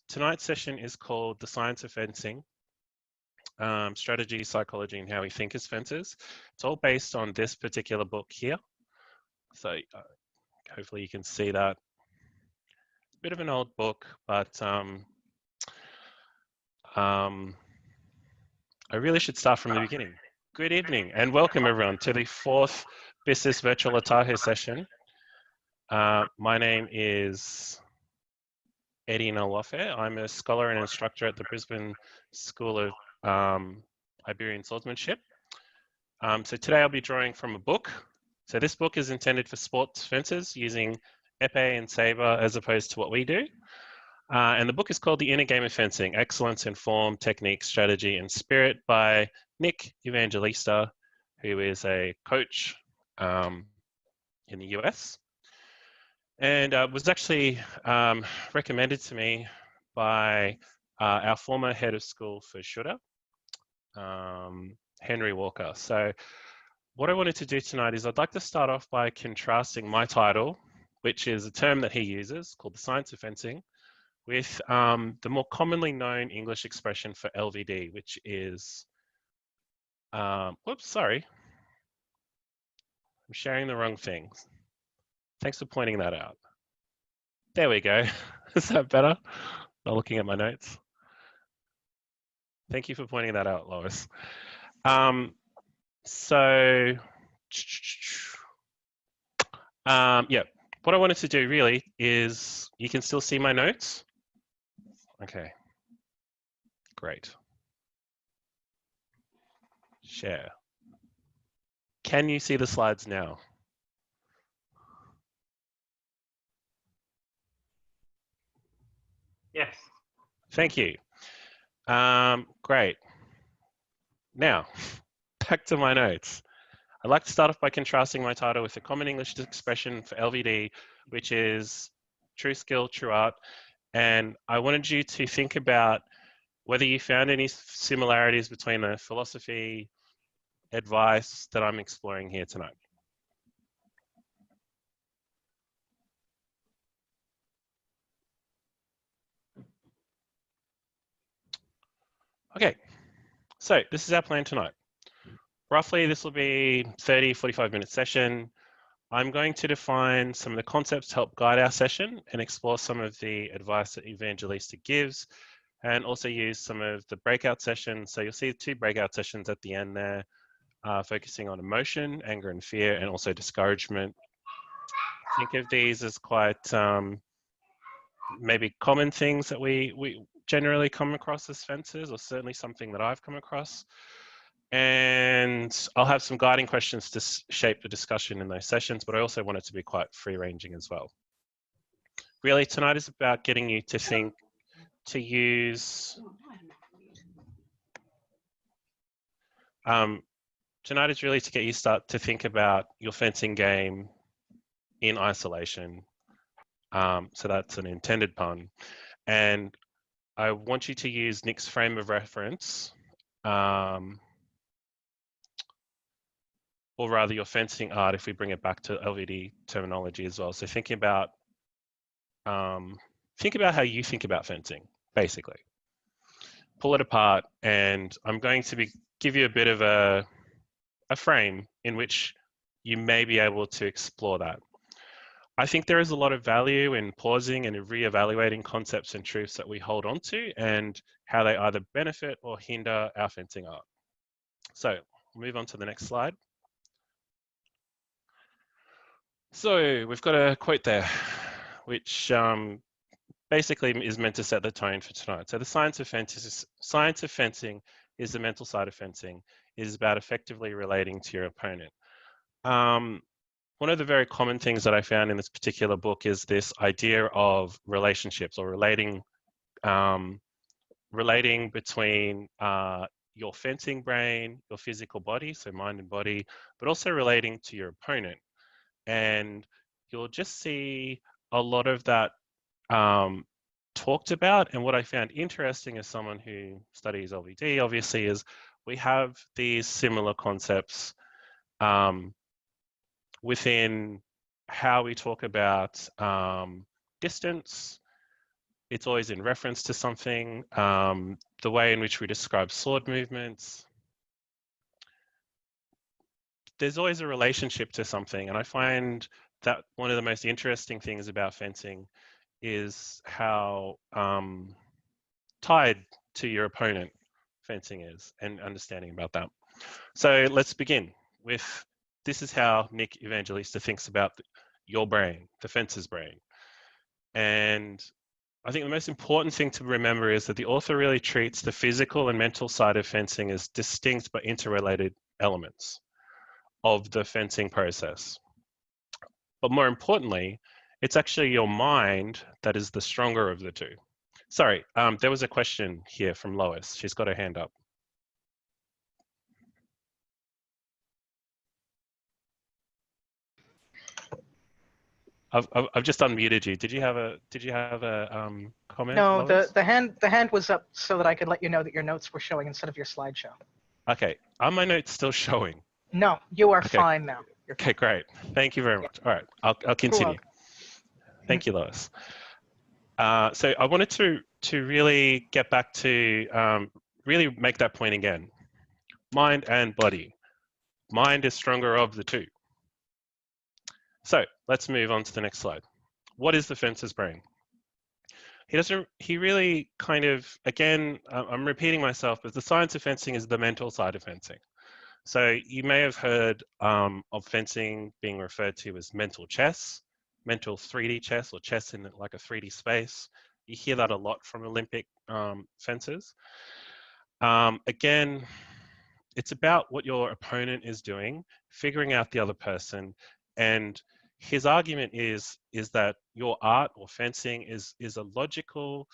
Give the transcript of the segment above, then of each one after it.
tonight's session is called The Science of Fencing, Strategy, Psychology, and How We Think as Fencers. It's all based on this particular book here. So hopefully you can see that. It's a bit of an old book, but I really should start from the beginning. Good evening and welcome everyone to the 4th Business Virtual Atajo session. My name is Ngaluafe. I'm a scholar and instructor at the Brisbane School of Iberian Swordsmanship. So today I'll be drawing from a book. So this book is intended for sports fencers using epee and saber as opposed to what we do. And the book is called The Inner Game of Fencing, Excellence in Form, Technique, Strategy, and Spirit by Nick Evangelista, who is a coach in the US. And was actually recommended to me by our former head of school for Shooter, Henry Walker. So what I wanted to do tonight is I'd like to start off by contrasting my title, which is a term that he uses called the science of fencing, with the more commonly known English expression for LVD, which is, whoops, sorry. I'm sharing the wrong thing. Thanks for pointing that out. There we go. Is that better? Not looking at my notes. Thank you for pointing that out, Lois. Yeah, what I wanted to do really is, you can still see my notes? Okay, great. Share. Can you see the slides now? Yes. Thank you. Great. Now, back to my notes. I'd like to start off by contrasting my title with a common English expression for LVD, which is true skill, true art. And I wanted you to think about whether you found any similarities between the philosophy, advice that I'm exploring here tonight. Okay, so this is our plan tonight. Roughly, this will be 30, 45-minute session. I'm going to define some of the concepts to help guide our session and explore some of the advice that Evangelista gives, and also use some of the breakout sessions. So you'll see 2 breakout sessions at the end there, focusing on emotion, anger and fear, and also discouragement. Think of these as quite maybe common things that we generally come across as fencers, or certainly something that I've come across. And I'll have some guiding questions to shape the discussion in those sessions, but I also want it to be quite free-ranging as well. Really, tonight is about getting you to think, to use... tonight is really to get you to think about your fencing game in isolation. So that's an intended pun. And I want you to use Nick's frame of reference, or rather your fencing art, if we bring it back to LVD terminology as well. So think about how you think about fencing, basically. Pull it apart, and I'm going to give you a bit of a frame in which you may be able to explore that. I think there is a lot of value in pausing and reevaluating concepts and truths that we hold on to, and how they either benefit or hinder our fencing art. So we'll move on to the next slide. So we've got a quote there, which basically is meant to set the tone for tonight. So the science of fencing is the mental side of fencing. It is about effectively relating to your opponent. One of the very common things that I found in this particular book is this idea of relationships, or relating between your fencing brain, your physical body, so mind and body, but also relating to your opponent. And you'll just see a lot of that talked about. And what I found interesting as someone who studies LVD, obviously, is we have these similar concepts within how we talk about distance, it's always in reference to something. The way in which we describe sword movements, there's always a relationship to something. And I find that one of the most interesting things about fencing is how tied to your opponent fencing is, and understanding about that. So let's begin with, this is how Nick Evangelista thinks about your brain, the fencer's brain. And I think the most important thing to remember is that the author really treats the physical and mental side of fencing as distinct but interrelated elements of the fencing process. But more importantly, it's actually your mind that is the stronger of the two. Sorry, there was a question here from Lois. She's got her hand up. I've just unmuted you. Did you have a comment, No, Lois? the hand was up so that I could let you know that your notes were showing instead of your slideshow. Okay, are my notes still showing? No, you are Okay. fine now. You're Okay, great. Thank you very much. All right, I'll continue. Thank you, Lois. So I wanted to really get back to really make that point again. Mind and body. Mind is stronger of the two. So let's move on to the next slide. What is the fencer's brain? He really kind of, again, I'm repeating myself, but the science of fencing is the mental side of fencing. So you may have heard of fencing being referred to as mental chess, mental 3D chess, or chess in like a 3D space. You hear that a lot from Olympic fencers. Again, it's about what your opponent is doing, figuring out the other person, and his argument is that your art or fencing is a logical,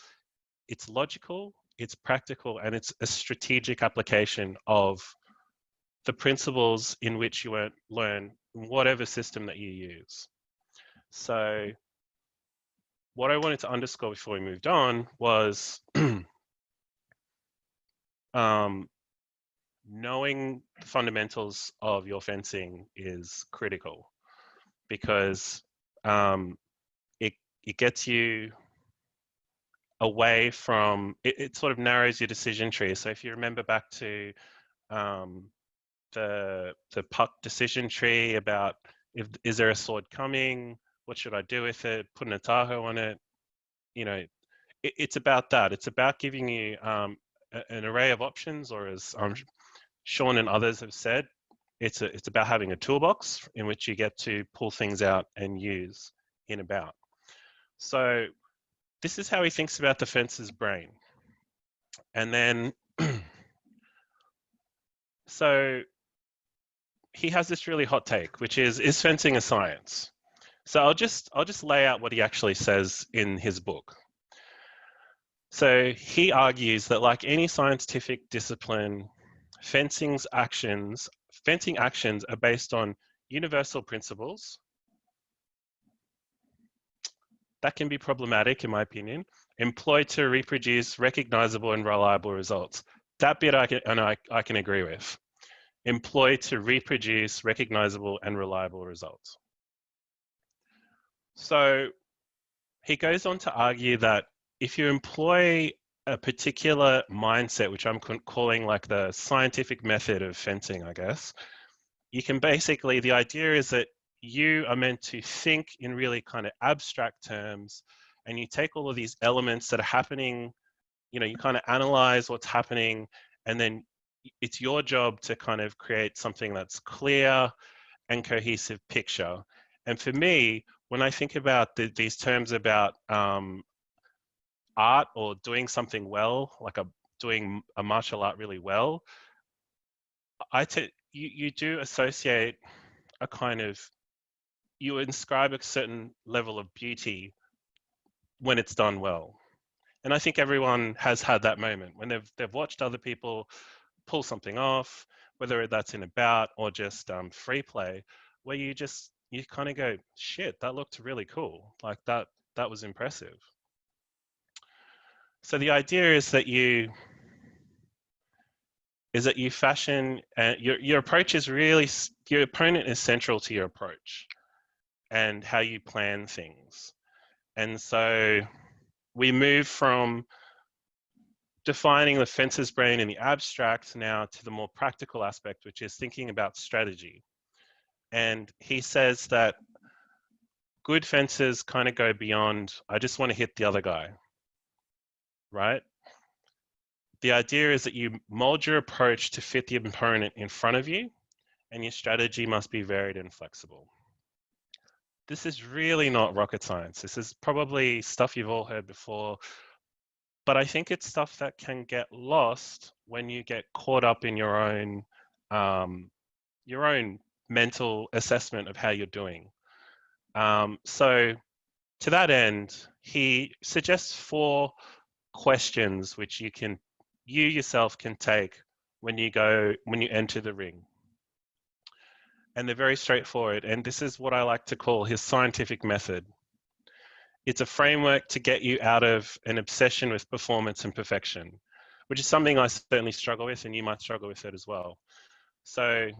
it's practical, and it's a strategic application of the principles in which you learn whatever system that you use. So what I wanted to underscore before we moved on was knowing the fundamentals of your fencing is critical, because it gets you away from, it sort of narrows your decision tree. So if you remember back to the puck decision tree about, is there a sword coming? What should I do with it? Put an Atajo on it. You know, it's about that. It's about giving you an array of options, or as Sean and others have said, it's about having a toolbox in which you get to pull things out and use in about. So this is how he thinks about the fencer's brain. And then, so he has this really hot take, which is fencing a science? So I'll just lay out what he actually says in his book. So he argues that, like any scientific discipline, fencing actions are based on universal principles. That can be problematic, in my opinion, employed to reproduce recognizable and reliable results. That bit I can agree with. Employed to reproduce recognizable and reliable results. So he goes on to argue that if you employ a particular mindset, which I'm calling like the scientific method of fencing, I guess, you can basically, the idea is that you are meant to think in really kind of abstract terms, and you take all of these elements that are happening, you know, you kind of analyze what's happening, and then it's your job to kind of create something that's clear and cohesive picture. And for me, when I think about these terms about art or doing something well, like doing a martial art really well, you do associate a kind of, you inscribe a certain level of beauty when it's done well. And I think everyone has had that moment when they've watched other people pull something off, whether that's in a bout or just free play, where you kind of go, shit, that looked really cool. Like that was impressive. So the idea is that you fashion, your approach is really, your opponent is central to your approach and how you plan things. And so we move from defining the fencer's brain in the abstract now to the more practical aspect, which is thinking about strategy. And he says that good fencers kind of go beyond, I just want to hit the other guy, right? The idea is that you mold your approach to fit the opponent in front of you, and your strategy must be varied and flexible. This is really not rocket science. This is probably stuff you've all heard before, but I think it's stuff that can get lost when you get caught up in your own mental assessment of how you're doing. So to that end, he suggests 4 questions which you yourself can take when you enter the ring. And they're very straightforward. And this is what I like to call his scientific method. It's a framework to get you out of an obsession with performance and perfection, which is something I certainly struggle with, and you might struggle with it as well. So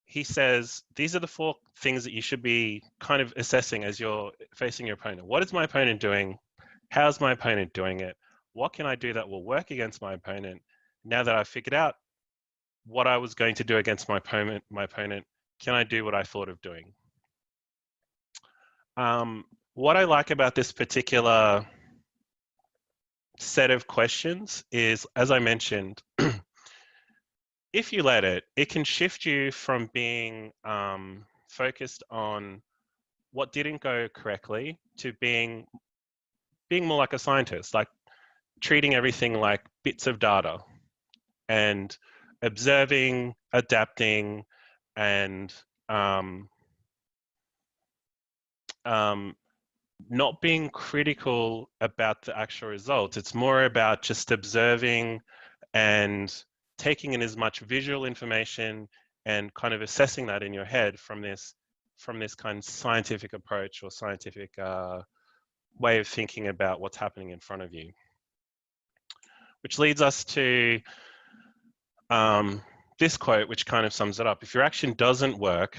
he says, these are the 4 things that you should be kind of assessing as you're facing your opponent. What is my opponent doing? How's my opponent doing it? What can I do that will work against my opponent? Now that I've figured out what I was going to do against my opponent, can I do what I thought of doing? What I like about this particular set of questions is, as I mentioned, if you let it, it can shift you from being focused on what didn't go correctly to being more like a scientist, like treating everything like bits of data and observing, adapting, and not being critical about the actual results. It's more about just observing and taking in as much visual information and kind of assessing that in your head from this kind of scientific approach or scientific way of thinking about what's happening in front of you. Which leads us to this quote, which kind of sums it up. If your action doesn't work,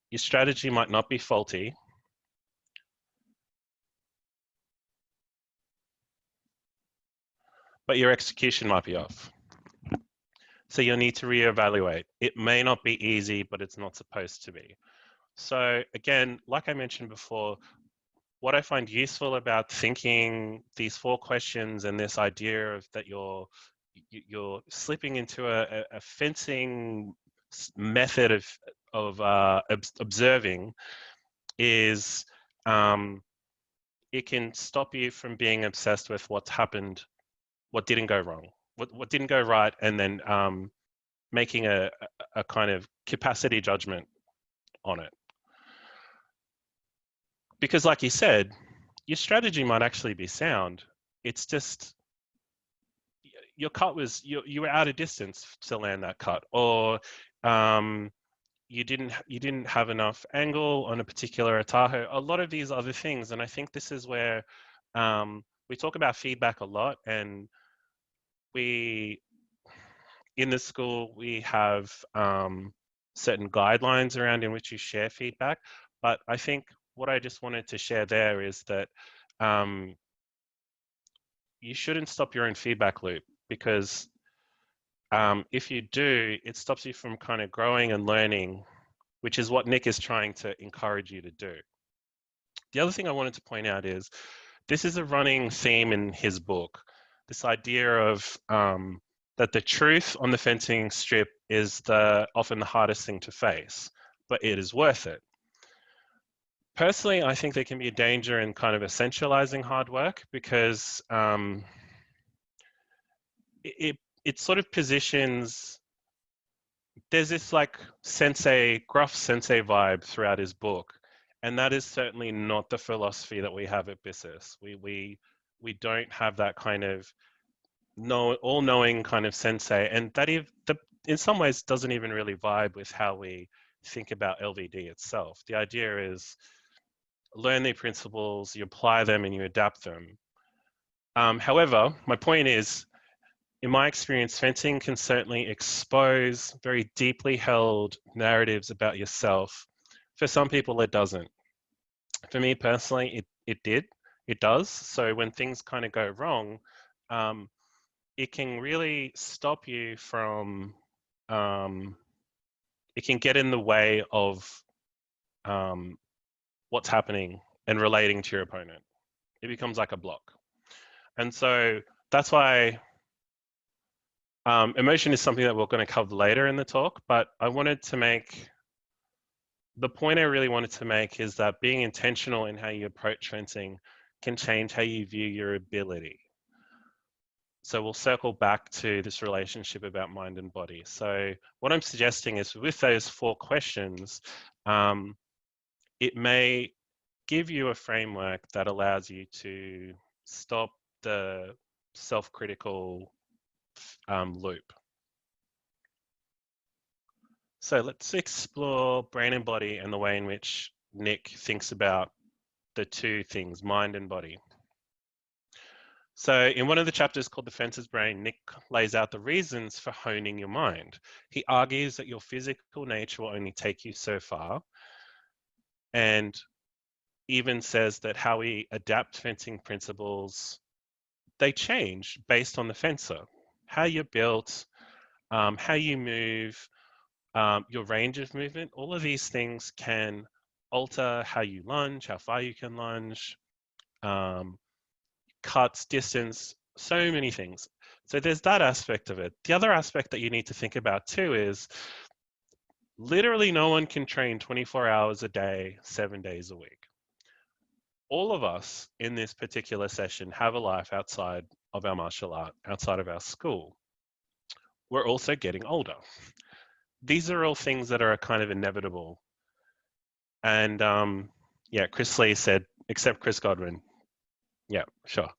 your strategy might not be faulty, but your execution might be off. So you'll need to reevaluate. It may not be easy, but it's not supposed to be. So again, like I mentioned before, what I find useful about thinking these 4 questions and this idea of that you're slipping into a fencing method of observing is it can stop you from being obsessed with what's happened, what didn't go wrong, what didn't go right, and then making a kind of capacity judgment on it. Because like you said, your strategy might actually be sound. It's just your cut was, you were out of distance to land that cut, or you didn't have enough angle on a particular Atajo, a lot of these other things. And I think this is where we talk about feedback a lot, and in the school we have certain guidelines around in which you share feedback. But I think what I just wanted to share there is that you shouldn't stop your own feedback loop, because if you do, it stops you from kind of growing and learning, which is what Nick is trying to encourage you to do. The other thing I wanted to point out is this is a running theme in his book, this idea of that the truth on the fencing strip is often the hardest thing to face, but it is worth it. Personally, I think there can be a danger in kind of essentializing hard work, because it sort of positions, there's this like gruff sensei vibe throughout his book. And that is certainly not the philosophy that we have at BISIS. We don't have that kind of all-knowing kind of sensei, and that in some ways doesn't even really vibe with how we think about LVD itself. The idea is learn the principles, you apply them, and you adapt them. However, my point is, in my experience, fencing can certainly expose very deeply held narratives about yourself. For some people, it doesn't. For me personally, it did. it does. So when things kind of go wrong, it can really stop you from, it can get in the way of what's happening and relating to your opponent. It becomes like a block. And so that's why emotion is something that we're going to cover later in the talk, but I wanted to make, the point I really wanted to make is that being intentional in how you approach fencing can change how you view your ability. So we'll circle back to this relationship about mind and body. So what I'm suggesting is with those 4 questions, it may give you a framework that allows you to stop the self-critical loop. So let's explore brain and body and the way in which Nick thinks about the 2 things, mind and body. So in one of the chapters called The Fencer's Brain, Nick lays out the reasons for honing your mind. He argues that your physical nature will only take you so far, and even says that how we adapt fencing principles, they change based on the fencer. How you're built, how you move, your range of movement, all of these things can alter how you lunge, how far you can lunge, cuts, distance, so many things. So there's that aspect of it. The other aspect that you need to think about too is literally no one can train 24 hours a day, 7 days a week. All of us in this particular session have a life outside of our martial art, outside of our school. We're also getting older. These are all things that are kind of inevitable. And yeah, Chris Lee said, except Chris Godwin. Yeah, sure.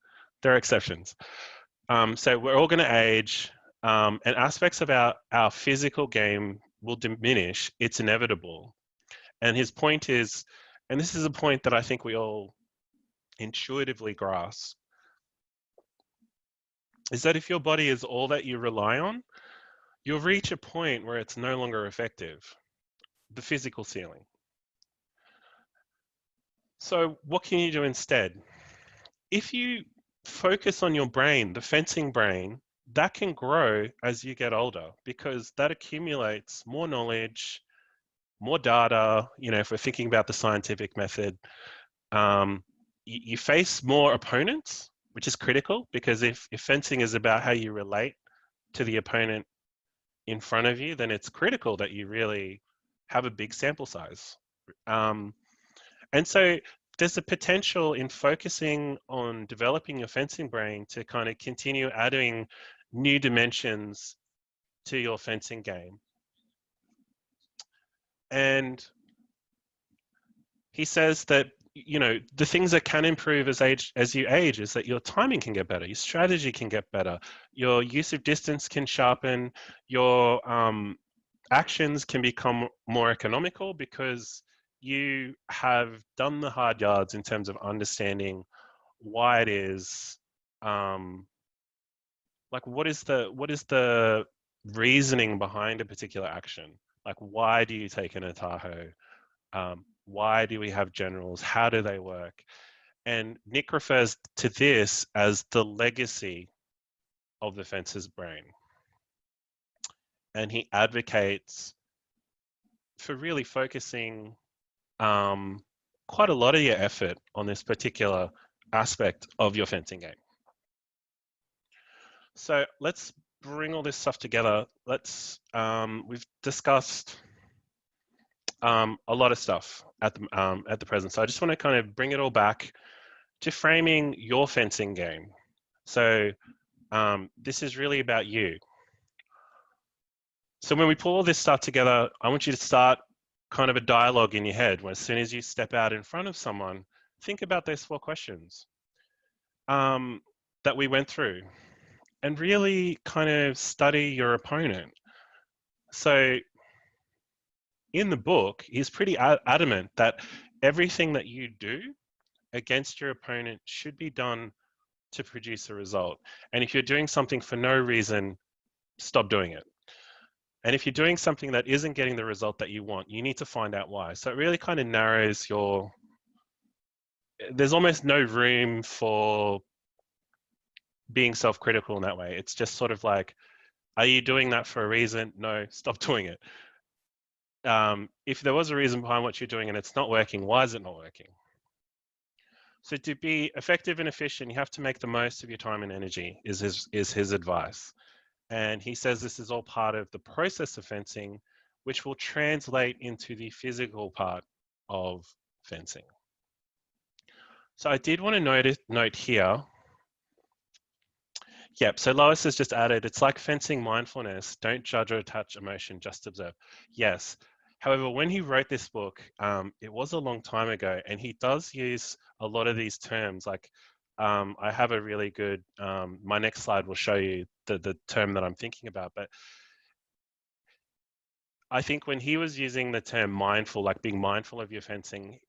There are exceptions. So we're all going to age, and aspects of our physical game will diminish. It's inevitable. And his point is, and this is a point that I think we all intuitively grasp, is that if your body is all that you rely on, you'll reach a point where it's no longer effective, the physical ceiling. So what can you do instead? If you focus on your brain, the fencing brain, that can grow as you get older because that accumulates more knowledge, more data. You know, if we're thinking about the scientific method, you face more opponents, which is critical because if fencing is about how you relate to the opponent in front of you, then it's critical that you really have a big sample size. And so there's a potential in focusing on developing your fencing brain to kind of continue adding new dimensions to your fencing game. And he says that, you know, the things that can improve as you age is that your timing can get better, your strategy can get better, your use of distance can sharpen, your actions can become more economical because you have done the hard yards in terms of understanding why it is, like what is the reasoning behind a particular action? Like why do you take an Atajo? Why do we have generals? How do they work? And Nick refers to this as the legacy of the fencer's brain. And he advocates for really focusing quite a lot of your effort on this particular aspect of your fencing game. So let's bring all this stuff together. We've discussed a lot of stuff at the present. So I just want to kind of bring it all back to framing your fencing game. So this is really about you. So when we pull all this stuff together, I want you to start kind of a dialogue in your head. As soon as you step out in front of someone, think about those 4 questions that we went through and really kind of study your opponent. So in the book, he's pretty adamant that everything that you do against your opponent should be done to produce a result. And if you're doing something for no reason, stop doing it. And if you're doing something that isn't getting the result that you want, you need to find out why. So it really kind of narrows your there's almost no room for being self-critical in that way. It's just sort of like, are you doing that for a reason? No, stop doing it. If there was a reason behind what you're doing and it's not working, why is it not working? So to be effective and efficient, you have to make the most of your time and energy, is his advice. And he says this is all part of the process of fencing, which will translate into the physical part of fencing. So I did want to note here. Yep, so Lois has just added, it's like fencing mindfulness. Don't judge or attach emotion, just observe. Yes. However, when he wrote this book, it was a long time ago, and he does use a lot of these terms. Like, I have a really good, my next slide will show you the term that I'm thinking about. But I think when he was using the term mindful, like being mindful of your fencing,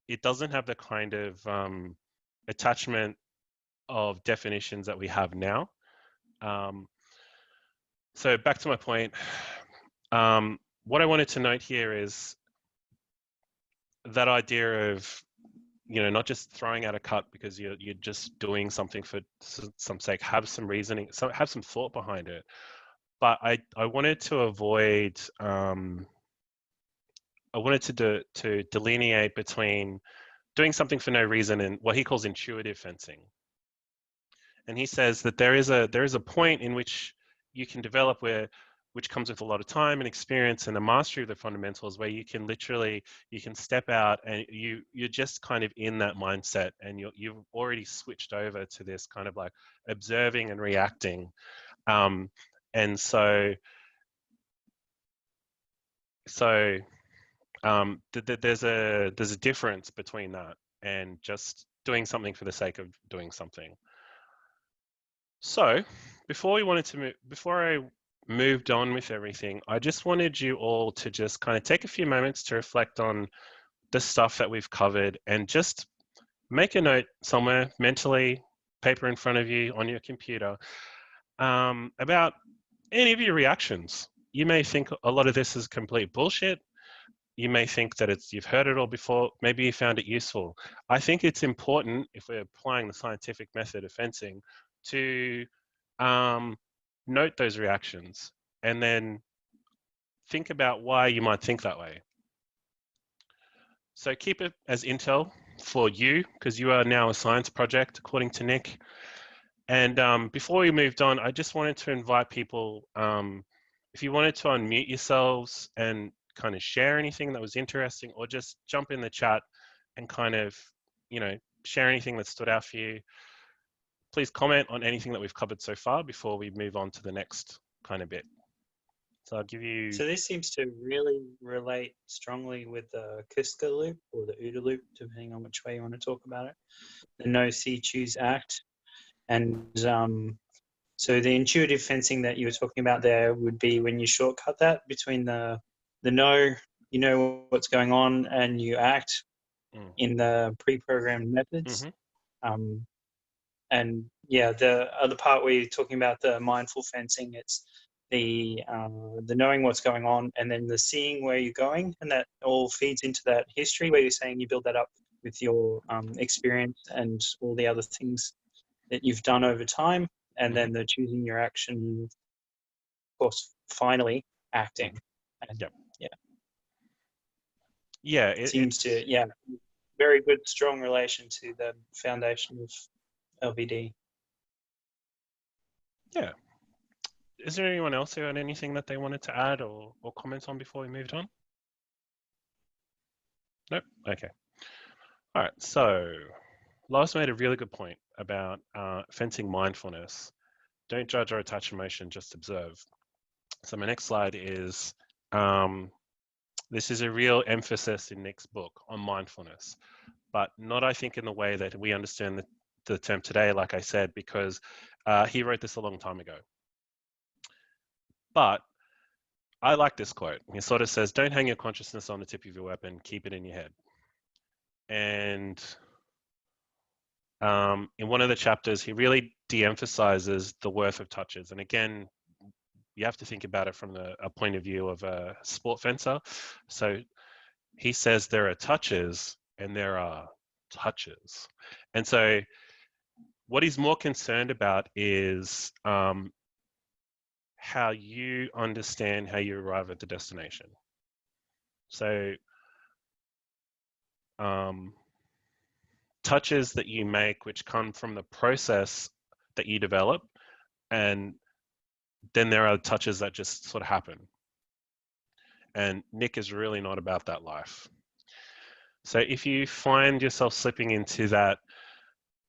it doesn't have the kind of attachment of definitions that we have now. So back to my point, what I wanted to note here is that idea of, not just throwing out a cut because you're just doing something for some sake. Have some reasoning, have some thought behind it. But I wanted to avoid, I wanted to delineate between doing something for no reason and what he calls intuitive fencing. And he says that there is a point in which you can develop which comes with a lot of time and experience and a mastery of the fundamentals, where you can step out and you're just kind of in that mindset, and you've already switched over to this kind of like observing and reacting. And so there's a difference between that and just doing something for the sake of doing something. So before I moved on with everything, I just wanted you all to just kind of take a few moments to reflect on the stuff that we've covered, and just make a note somewhere mentally, paper in front of you on your computer, about any of your reactions. You may think a lot of this is complete bullshit. You may think that you've heard it all before. Maybe you found it useful. I think it's important, if we're applying the scientific method of fencing, to note those reactions and then think about why you might think that way. So keep it as intel for you, because you are now a science project, according to Nick. And before we moved on, I just wanted to invite people, if you wanted to unmute yourselves and kind of share anything that was interesting, or just jump in the chat and kind of, share anything that stood out for you. Please comment on anything that we've covered so far before we move on to the next kind of bit. So I'll give you... So this seems to really relate strongly with the Kuska loop or the OODA loop, depending on which way you want to talk about it. The know, see, choose, act. And so the intuitive fencing that you were talking about there would be when you shortcut that between the know, you know what's going on, and you act in the pre-programmed methods. And yeah, the other part where you're talking about the mindful fencing, it's the knowing what's going on, and then the seeing where you're going, and that all feeds into that history where you're saying you build that up with your experience and all the other things that you've done over time, and then the choosing your action, of course, finally acting. And, it seems to very good, strong relation to the foundation of LVD. Yeah. Is there anyone else who had anything that they wanted to add or comment on before we moved on? Nope. Okay. All right. So Lois made a really good point about fencing mindfulness. Don't judge or attach emotion, just observe. So my next slide is, this is a real emphasis in Nick's book on mindfulness, but not, I think, in the way that we understand the term today, like I said, because he wrote this a long time ago. But I like this quote. He sort of says, don't hang your consciousness on the tip of your weapon, keep it in your head. And in one of the chapters, he really de-emphasizes the worth of touches. And again, you have to think about it from a point of view of a sport fencer. So he says there are touches and there are touches. And so what he's more concerned about is how you understand how you arrive at the destination. So touches that you make which come from the process that you develop, and then there are touches that just sort of happen. And Nick is really not about that life. So if you find yourself slipping into that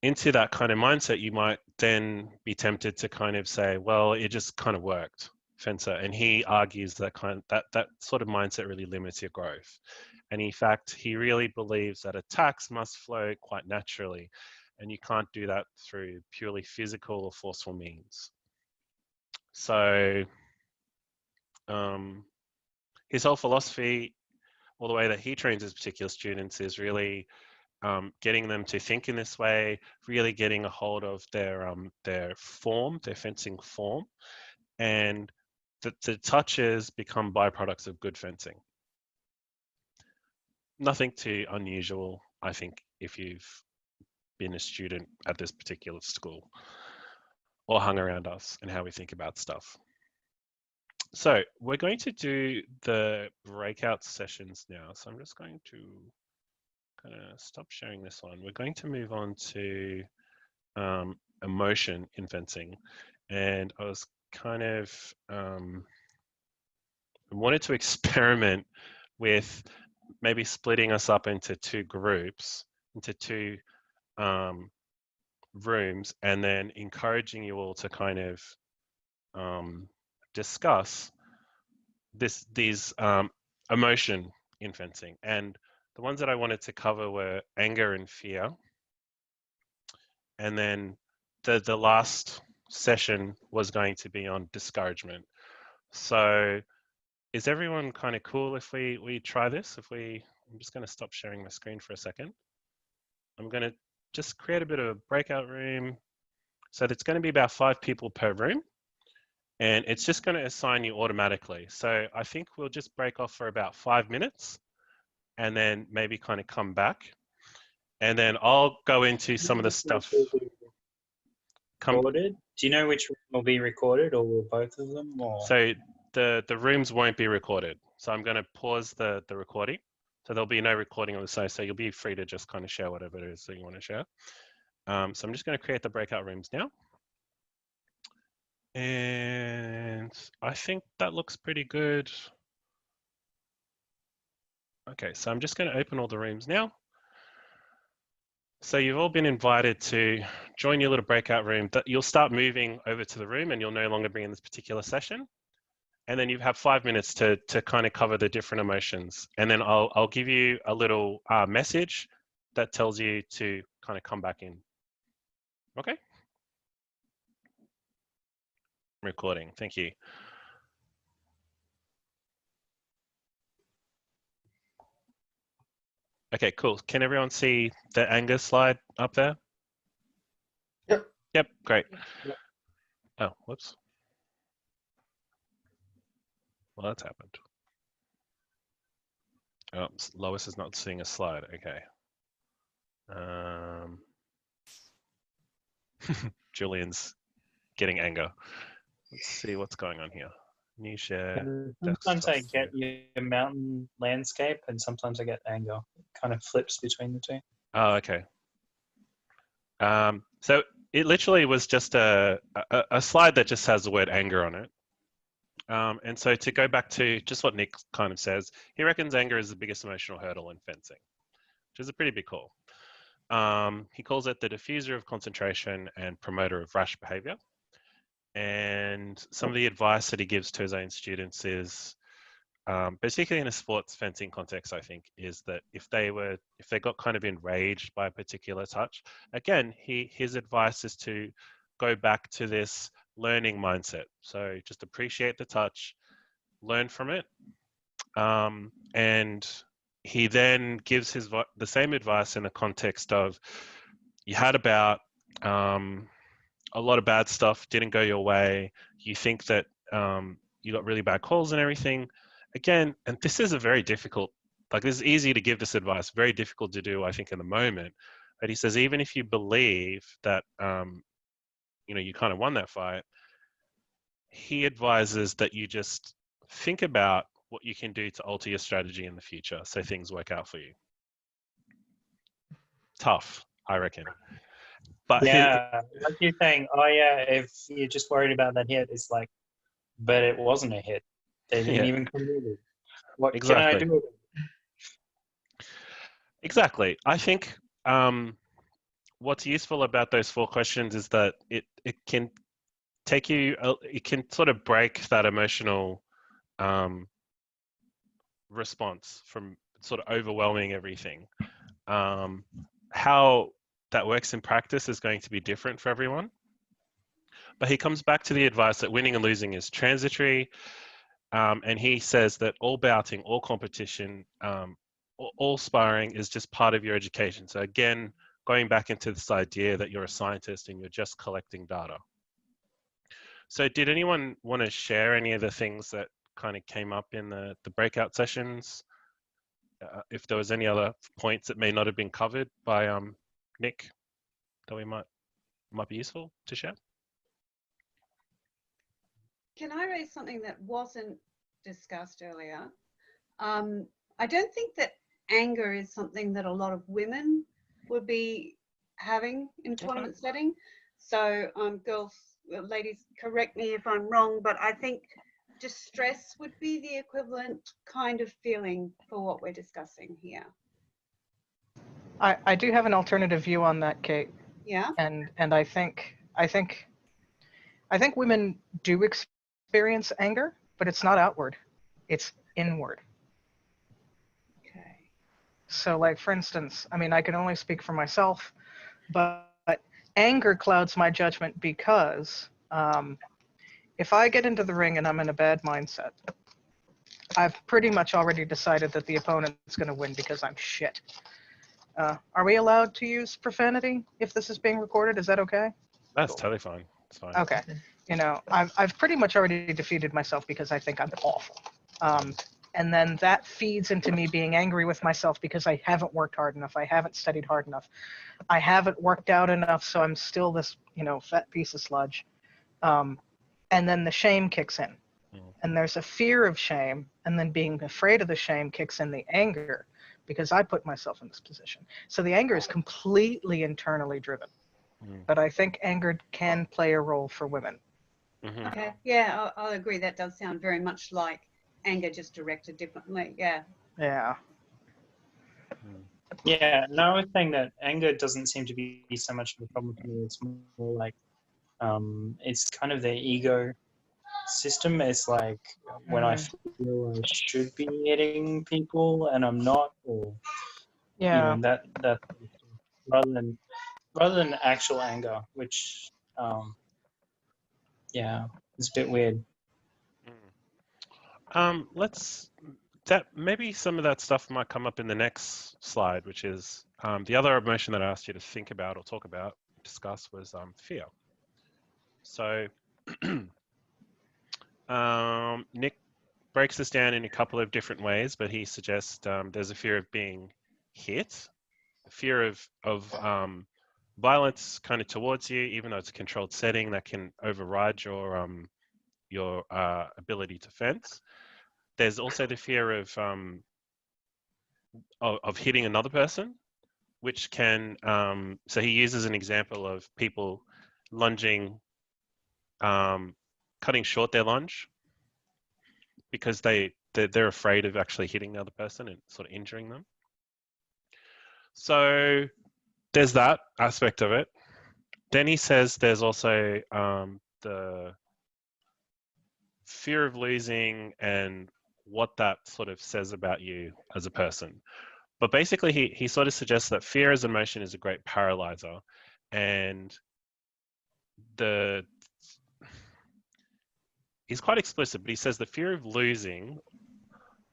kind of mindset, you might then be tempted to kind of say, well, it just kind of worked, Fencer. And he argues that that sort of mindset really limits your growth. And in fact, he really believes that attacks must flow quite naturally, and you can't do that through purely physical or forceful means. So his whole philosophy, or the way that he trains his particular students, is really getting them to think in this way, really getting a hold of their form, their fencing form, and the touches become byproducts of good fencing. Nothing too unusual, I think, if you've been a student at this particular school or hung around us and how we think about stuff. So we're going to do the breakout sessions now. So I'm just going to kind of stop sharing this one. We're going to move on to emotion in fencing. And I was kind of wanted to experiment with maybe splitting us up into two groups, into two rooms, and then encouraging you all to kind of discuss these emotion in fencing. And the ones that I wanted to cover were anger and fear. And then the last session was going to be on discouragement. So is everyone kind of cool if we try this? I'm just going to stop sharing my screen for a second. I'm going to just create a bit of a breakout room. So it's going to be about 5 people per room. And it's just going to assign you automatically. So I think we'll just break off for about 5 minutes and then maybe kind of come back. And then I'll go into some of the stuff. Recorded? Do you know which room will be recorded, or will both of them? Or? So the rooms won't be recorded. So I'm going to pause the recording. So there'll be no recording on the side. So you'll be free to just kind of share whatever it is that you want to share. So I'm just going to create the breakout rooms now. And I think that looks pretty good. Okay, so I'm just going to open all the rooms now. So you've all been invited to join your little breakout room. That you'll start moving over to the room and you'll no longer be in this particular session. And then you have 5 minutes to kind of cover the different emotions. And then I'll give you a little message that tells you to kind of come back in. Okay? Recording, thank you. Okay, cool. Can everyone see the anger slide up there? Yep. Yep, great. Yep. Oh, whoops. Well, that's happened. Oh, Lois is not seeing a slide. Okay. Julian's getting anger. Let's see what's going on here. New share. Sometimes I get your mountain landscape, and sometimes I get anger. It kind of flips between the two. Oh, okay. So it literally was just a slide that just has the word anger on it. And so to go back to just what Nick kind of says, he reckons anger is the biggest emotional hurdle in fencing, which is a pretty big call. He calls it the diffuser of concentration and promoter of rash behavior. And some of the advice that he gives to his own students is, particularly in a sports fencing context, I think, is that if they got kind of enraged by a particular touch, again, his advice is to go back to this learning mindset. So just appreciate the touch, learn from it. And he then gives the same advice in the context of, you had about a lot of bad stuff, didn't go your way. You think that you got really bad calls and everything. Again, and this is a very difficult like this is easy to give this advice, very difficult to do, I think, in the moment. But he says, even if you believe that, you kind of won that fight, he advises that you just think about what you can do to alter your strategy in the future so things work out for you. Tough, I reckon. But Yeah, like you're saying, oh yeah, if you're just worried about that hit, it's like, but it wasn't a hit. They didn't Yeah. even convert it. What Exactly. can I do with it? Exactly. I think what's useful about those 4 questions is that it can take you, it can sort of break that emotional response from sort of overwhelming everything. How that works in practice is going to be different for everyone. But he comes back to the advice that winning and losing is transitory. And he says that all bouting, all competition, all sparring is just part of your education. So again, going back into this idea that you're a scientist and you're just collecting data. So did anyone want to share any of the things that kind of came up in the breakout sessions? If there was any other points that may not have been covered by Nick that we might be useful to share? Can I raise something that wasn't discussed earlier? I don't think that anger is something that a lot of women would be having in tournament setting. So girls, ladies, correct me if I'm wrong, but I think distress would be the equivalent kind of feeling for what we're discussing here. I do have an alternative view on that, Kate. Yeah. And I think women do experience anger, but it's not outward, it's inward. Okay. So like, for instance, I mean, I can only speak for myself, but anger clouds my judgment because if I get into the ring and I'm in a bad mindset, I've pretty much already decided that the opponent's going to win because I'm shit. Are we allowed to use profanity if this is being recorded? Is that okay? That's totally fine. It's fine. Okay. I've pretty much already defeated myself because I think I'm awful. And then that feeds into me being angry with myself because I haven't worked hard enough. I haven't studied hard enough. I haven't worked out enough, so I'm still this, fat piece of sludge. And then the shame kicks in. And there's a fear of shame, and then being afraid of the shame kicks in the anger because I put myself in this position. So the anger is completely internally driven. But I think anger can play a role for women. Mm-hmm. Okay. Yeah, I'll agree. That does sound very much like anger, just directed differently. Yeah. Yeah. Yeah, no, I was saying that anger doesn't seem to be so much of a problem for me. It's more like it's kind of the ego system. It's like when I feel I should be hitting people and I'm not, or Yeah. that rather than actual anger, which yeah, it's a bit weird. That maybe some of that stuff might come up in the next slide, which is the other emotion that I asked you to think about or talk about, discuss, was fear. So Nick breaks this down in a couple of different ways, but he suggests there's a fear of being hit, a fear of violence kind of towards you, even though it's a controlled setting that can override your ability to fence. There's also the fear of hitting another person, which can. So he uses an example of people lunging, cutting short their lunge because they're afraid of actually hitting the other person and sort of injuring them. So there's that aspect of it. Then he says there's also the fear of losing and what that sort of says about you as a person. But basically, he sort of suggests that fear as emotion is a great paralyzer, and he's quite explicit, but he says the fear of losing.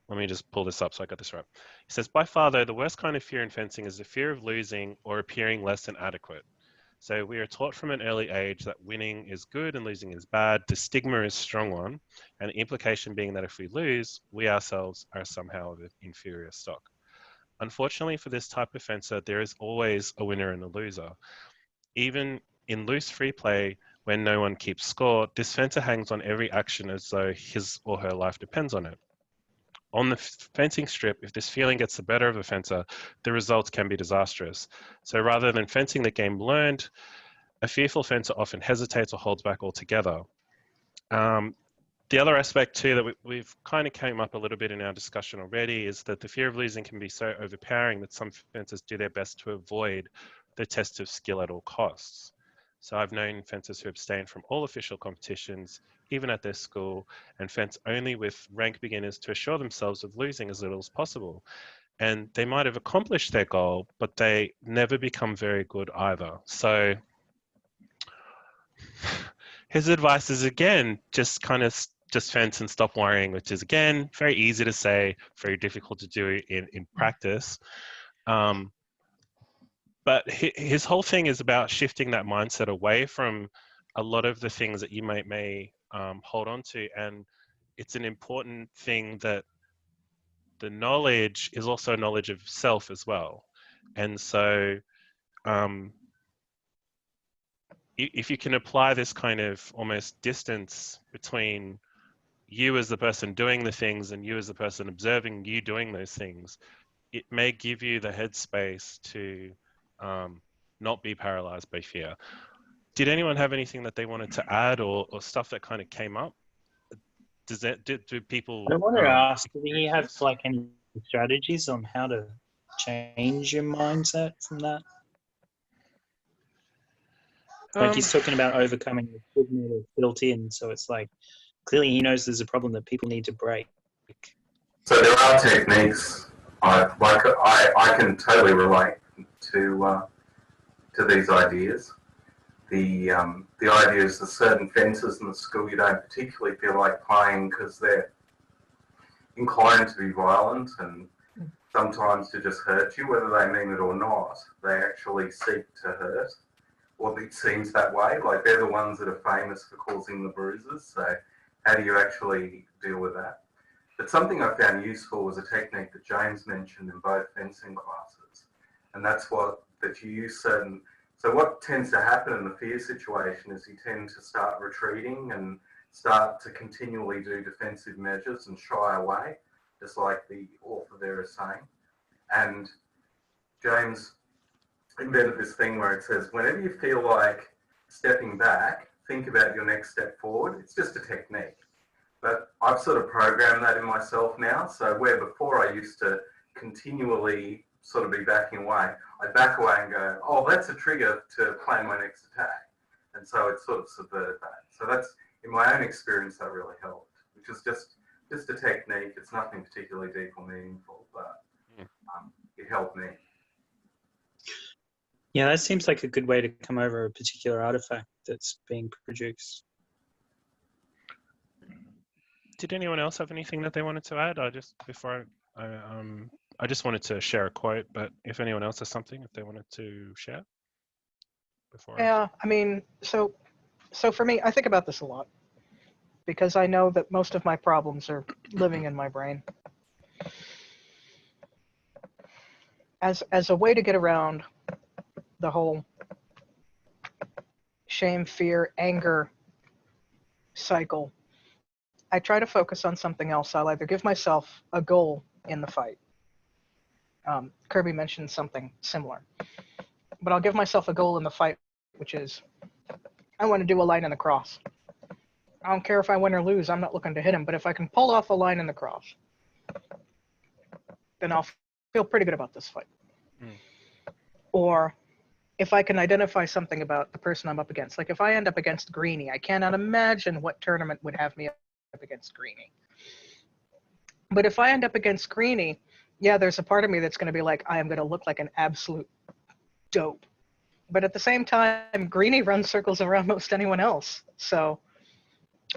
Let me just pull this up so I got this right. He says, by far, though, the worst kind of fear in fencing is the fear of losing or appearing less than adequate. So we are taught from an early age that winning is good and losing is bad. The stigma is a strong one, and the implication being that if we lose, we ourselves are somehow of inferior stock. Unfortunately for this type of fencer, there is always a winner and a loser. Even in loose free play, when no one keeps score, this fencer hangs on every action as though his or her life depends on it. On the fencing strip, if this feeling gets the better of a fencer, the results can be disastrous. So rather than fencing the game learned, a fearful fencer often hesitates or holds back altogether. The other aspect too that we've kind of came up a little bit in our discussion already is that the fear of losing can be so overpowering that some fencers do their best to avoid the test of skill at all costs. So I've known fencers who abstain from all official competitions, even at their school, and fence only with rank beginners to assure themselves of losing as little as possible. And they might have accomplished their goal, but they never become very good either. So his advice is, again, just fence and stop worrying, which is, again, very easy to say, very difficult to do in practice. But his whole thing is about shifting that mindset away from a lot of the things that you may hold on to. And it's an important thing that the knowledge is also knowledge of self as well. And so if you can apply this kind of almost distance between you as the person doing the things and you as the person observing you doing those things, it may give you the headspace to not be paralyzed by fear. Did anyone have anything that they wanted to add, or stuff that kind of came up? Do people? I want to ask, do you have like any strategies on how to change your mindset from that? Like he's talking about overcoming the stigma that's built in, so it's like clearly he knows there's a problem that people need to break. So there are techniques. I can totally relate to these ideas. The idea is there's certain fences in the school you don't particularly feel like playing because they're inclined to be violent and sometimes to just hurt you, whether they mean it or not. They actually seek to hurt, or it seems that way. Like they're the ones that are famous for causing the bruises. So how do you actually deal with that? But something I found useful was a technique that James mentioned in both fencing classes, and that's that you use certain. So what tends to happen in the fear situation is you tend to start retreating and start to continually do defensive measures and shy away, just like the author there is saying. And James invented this thing where it says, whenever you feel like stepping back, think about your next step forward. It's just a technique. But I've sort of programmed that in myself now. So where before I used to continually sort of be backing away, I'd back away and go, oh, that's a trigger to plan my next attack. And so it sort of subverted that. So that's, in my own experience, that really helped, which is just a technique. It's nothing particularly deep or meaningful, but it helped me. Yeah, that seems like a good way to come over a particular artifact that's being produced. Did anyone else have anything that they wanted to add? I just wanted to share a quote, but if anyone else has something, if they wanted to share before. Yeah, I mean, so for me, I think about this a lot because I know that most of my problems are living in my brain. As a way to get around the whole shame, fear, anger cycle, I try to focus on something else. I'll either give myself a goal in the fight. Kirby mentioned something similar, but I'll give myself a goal in the fight, which is I want to do a line in the cross. I don't care if I win or lose. I'm not looking to hit him, but if I can pull off a line in the cross, then I'll feel pretty good about this fight. Or if I can identify something about the person I'm up against, like if I end up against Greenie, I cannot imagine what tournament would have me up against Greenie. But if I end up against Greenie, yeah, there's a part of me that's going to be like, I am going to look like an absolute dope. But at the same time, Greenie runs circles around most anyone else. So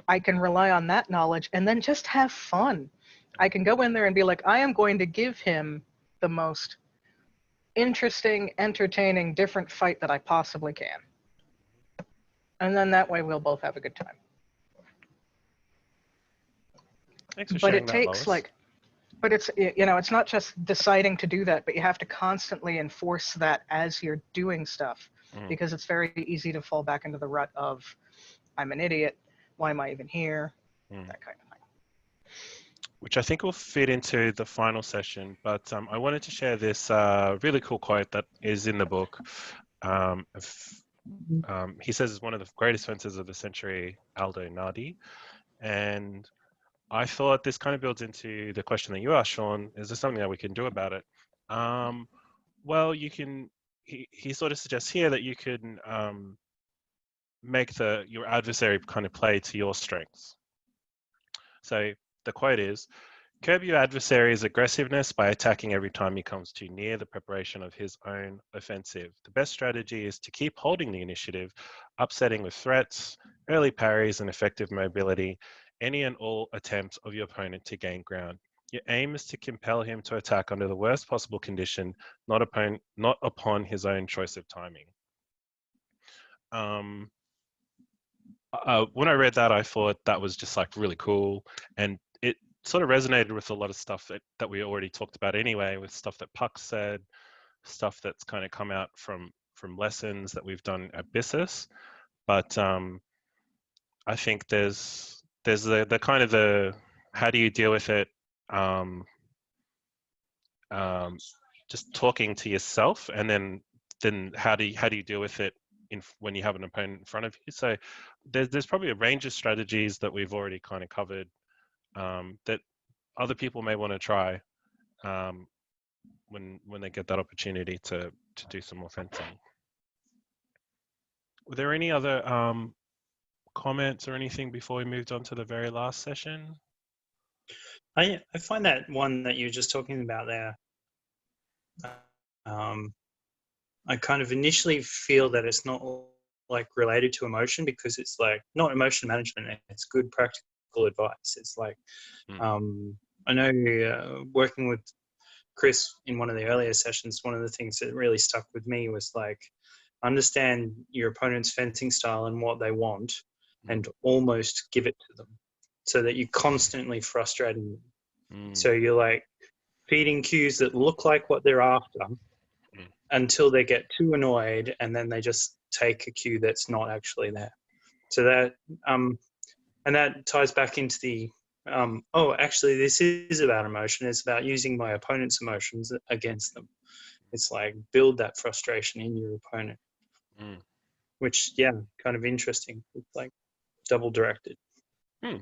I can rely on that knowledge and then just have fun. I can go in there and be like, I am going to give him the most interesting, entertaining, different fight that I possibly can. And then that way we'll both have a good time. Thanks for But sharing it that, takes Lois. but it's, it's not just deciding to do that, but you have to constantly enforce that as you're doing stuff, because it's very easy to fall back into the rut of, I'm an idiot, why am I even here, that kind of thing. Which I think will fit into the final session, but I wanted to share this really cool quote that is in the book. He says it's one of the greatest fencers of the century, Aldo Nardi, and I thought this kind of builds into the question that you asked, Sean. Is there something that we can do about it? Well, you can. He sort of suggests here that you can make your adversary kind of play to your strengths. So the quote is, curb your adversary's aggressiveness by attacking every time he comes too near the preparation of his own offensive. The best strategy is to keep holding the initiative, upsetting with threats, early parries, and effective mobility any and all attempts of your opponent to gain ground. Your aim is to compel him to attack under the worst possible condition, not upon his own choice of timing. When I read that, I thought that was just like really cool, and it sort of resonated with a lot of stuff that we already talked about anyway, with stuff that Puck said, stuff that's kind of come out from lessons that we've done at BISIS. But I think there's the kind of the how do you deal with it, just talking to yourself, and then how do you deal with it when you have an opponent in front of you. So there's probably a range of strategies that we've already kind of covered that other people may want to try when they get that opportunity to do some more fencing. Were there any other comments or anything before we moved on to the very last session? I find that one that you were just talking about there, I kind of initially feel that it's not like related to emotion, because it's like not emotion management, it's good practical advice. It's like, I know working with Chris in one of the earlier sessions, one of the things that really stuck with me was like, understand your opponent's fencing style and what they want, and almost give it to them, so that you're constantly frustrating them. So you're like feeding cues that look like what they're after until they get too annoyed, and then they just take a cue that's not actually there. So that and that ties back into the actually this is about emotion. It's about using my opponent's emotions against them. It's like build that frustration in your opponent, which kind of interesting. It's like double directed. I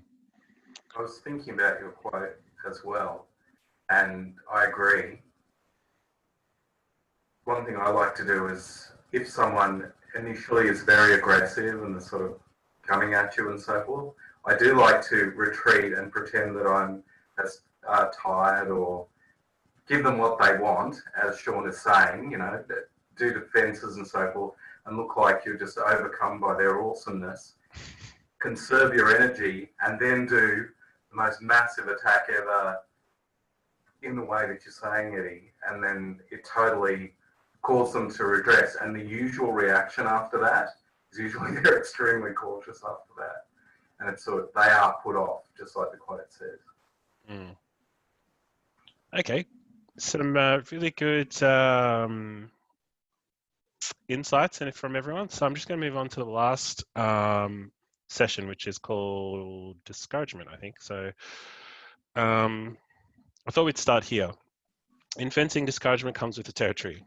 was thinking about your quote as well, and I agree. One thing I like to do is, if someone initially is very aggressive and they're sort of coming at you and so forth, I do like to retreat and pretend that I'm as tired, or give them what they want, as Sean is saying, do defences and so forth, and look like you're just overcome by their awesomeness. Conserve your energy, and then do the most massive attack ever in the way that you're saying, Eddie, and then it totally cause them to regress. And the usual reaction after that is usually they're extremely cautious after that. And it's sort of, they are put off, just like the quote says. Okay. Some really good insights from everyone. So I'm just going to move on to the last session, which is called Discouragement, I think. So I thought we'd start here. In fencing, discouragement comes with the territory.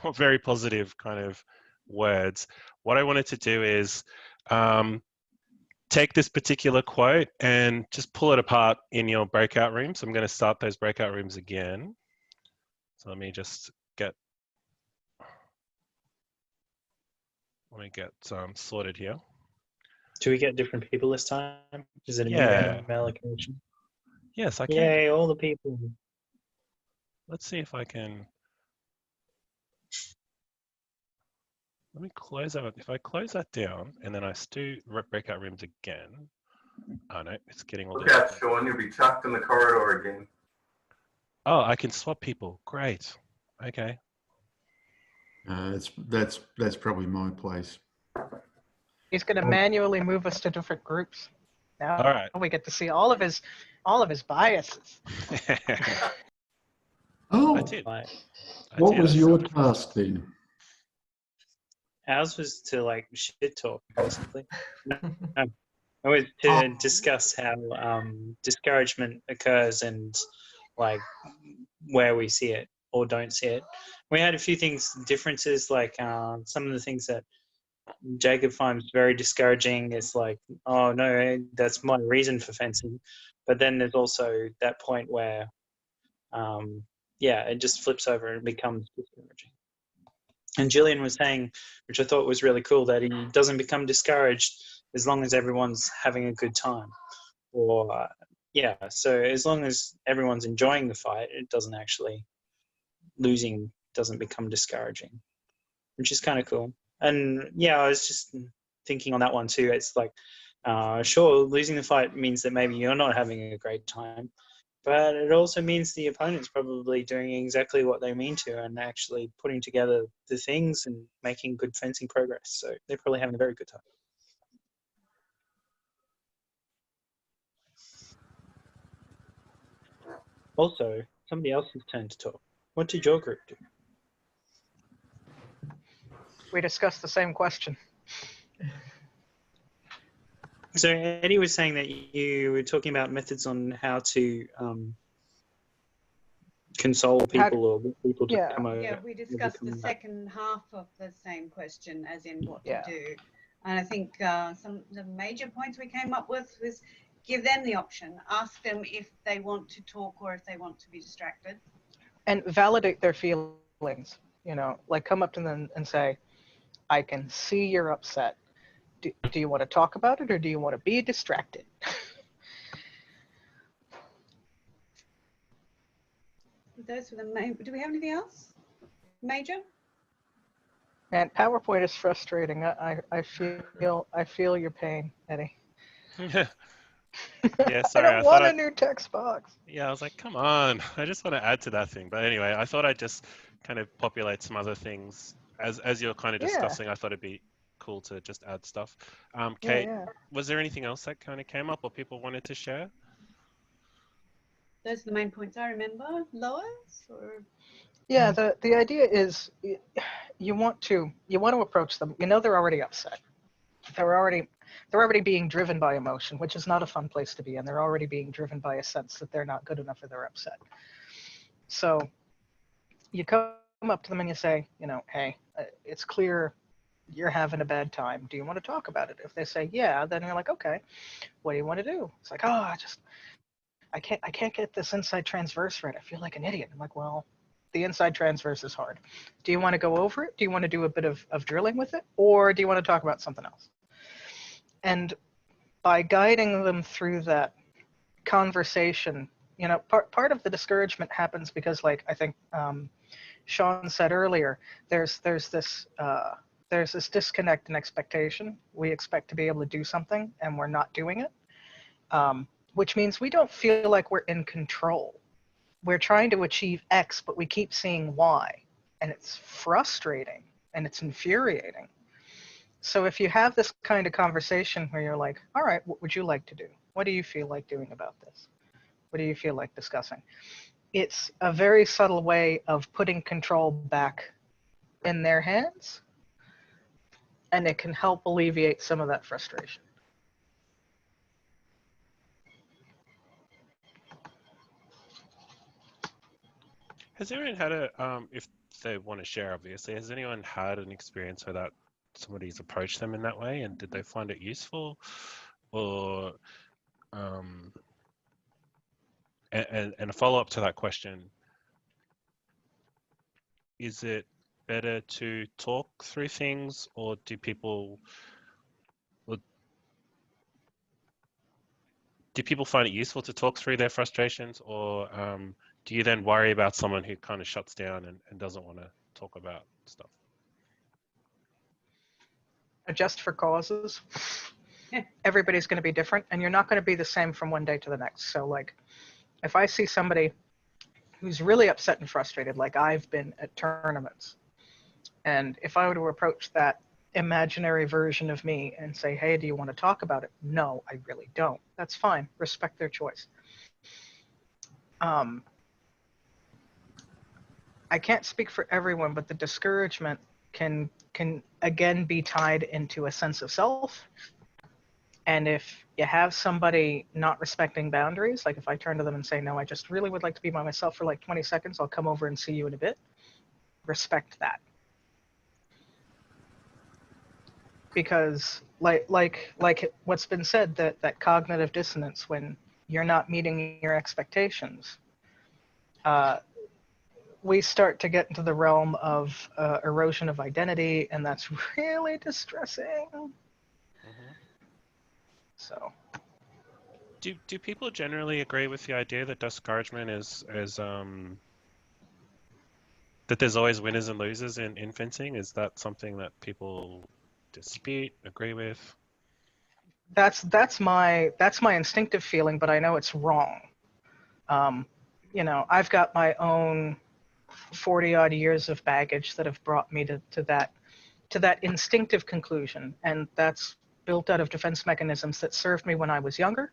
Not very positive kind of words. What I wanted to do is take this particular quote and just pull it apart in your breakout rooms. I'm going to start those breakout rooms again. So let me get sorted here. Do we get different people this time? Is it a random allocation? Yes, I can. Yay, all the people. Let's see if I can. Let me close out. If I close that down and then I do breakout rooms again. Oh no, it's getting all. Look out, Sean! You'll be chucked in the corridor again. Oh, I can swap people. Great. Okay. That's probably my place. He's going to manually move us to different groups. Now All right. we get to see all of his biases. Oh, I did. Like, what was I your saw it. task then? ours was to like shit talk basically. It was to discuss how discouragement occurs and like where we see it or don't see it. We had a few differences, like some of the things that Jacob finds very discouraging is like, oh no, that's my reason for fencing. But then there's also that point where, it just flips over and becomes discouraging. And Gillian was saying, which I thought was really cool, that he doesn't become discouraged as long as everyone's having a good time. Or, so as long as everyone's enjoying the fight, it doesn't actually, losing doesn't become discouraging, which is kind of cool. And I was just thinking on that one too. It's like, sure, losing the fight means that maybe you're not having a great time, but it also means the opponent's probably doing exactly what they mean to and actually putting together the things and making good fencing progress. So they're probably having a very good time. Also, somebody else's turn to talk. What did your group do? We discussed the same question. So Eddie was saying that you were talking about methods on how to console people or get people to come over. Yeah, we discussed the second half of the same question, as in what to do. And I think some of the major points we came up with was give them the option. Ask them if they want to talk or if they want to be distracted. And validate their feelings. Like come up to them and say, I can see you're upset. Do you want to talk about it or do you want to be distracted? Those were the main. Do we have anything else? Major? And PowerPoint is frustrating. I feel your pain, Eddie. Yeah, sorry. I don't want a new text box. Yeah, I was like, come on. I just want to add to that thing. But anyway, I thought I'd just kind of populate some other things. As you're kind of discussing, I thought it'd be cool to just add stuff. Kate, was there anything else that kind of came up or people wanted to share? Those are the main points I remember. Lois? Or... Yeah, the idea is you want to approach them. They're already upset. They're already being driven by emotion, which is not a fun place to be in. They're already being driven by a sense that they're not good enough or they're upset. So you come up to them and you say, hey, it's clear you're having a bad time. Do you want to talk about it? If they say yeah, then you're like, okay, what do you want to do? It's like, oh, I can't get this inside transverse right. I feel like an idiot. I'm like, well, the inside transverse is hard. Do you want to go over it? Do you want to do a bit of drilling with it? Or do you want to talk about something else? And by guiding them through that conversation, part of the discouragement happens because, like I think Sean said earlier, there's this disconnect in expectation. We expect to be able to do something and we're not doing it, which means we don't feel like we're in control. We're trying to achieve X, but we keep seeing Y, and it's frustrating and it's infuriating. So if you have this kind of conversation where you're like, all right, what would you like to do? What do you feel like doing about this? What do you feel like discussing? It's a very subtle way of putting control back in their hands, and it can help alleviate some of that frustration. Has anyone had if they want to share, obviously, has anyone had an experience where that somebody's approached them in that way, and did they find it useful? Or, and a follow-up to that question, is it better to talk through things, or do people find it useful to talk through their frustrations, or do you then worry about someone who kind of shuts down and doesn't want to talk about stuff? Adjust for causes. Everybody's going to be different, and you're not going to be the same from one day to the next. So, like, if I see somebody who's really upset and frustrated, like I've been at tournaments, and if I were to approach that imaginary version of me and say, hey, do you want to talk about it? No, I really don't. That's fine. Respect their choice. I can't speak for everyone, but the discouragement can again be tied into a sense of self. And if you have somebody not respecting boundaries, like if I turn to them and say, no, I just really would like to be by myself for like 20 seconds, I'll come over and see you in a bit. Respect that. Because like what's been said, that cognitive dissonance, when you're not meeting your expectations, we start to get into the realm of erosion of identity, and that's really distressing. So, do people generally agree with the idea that discouragement is that there's always winners and losers in fencing? Is that something that people dispute, agree with? that's my instinctive feeling, but I know it's wrong. I've got my own 40 odd years of baggage that have brought me to that instinctive conclusion, and that's built out of defense mechanisms that served me when I was younger,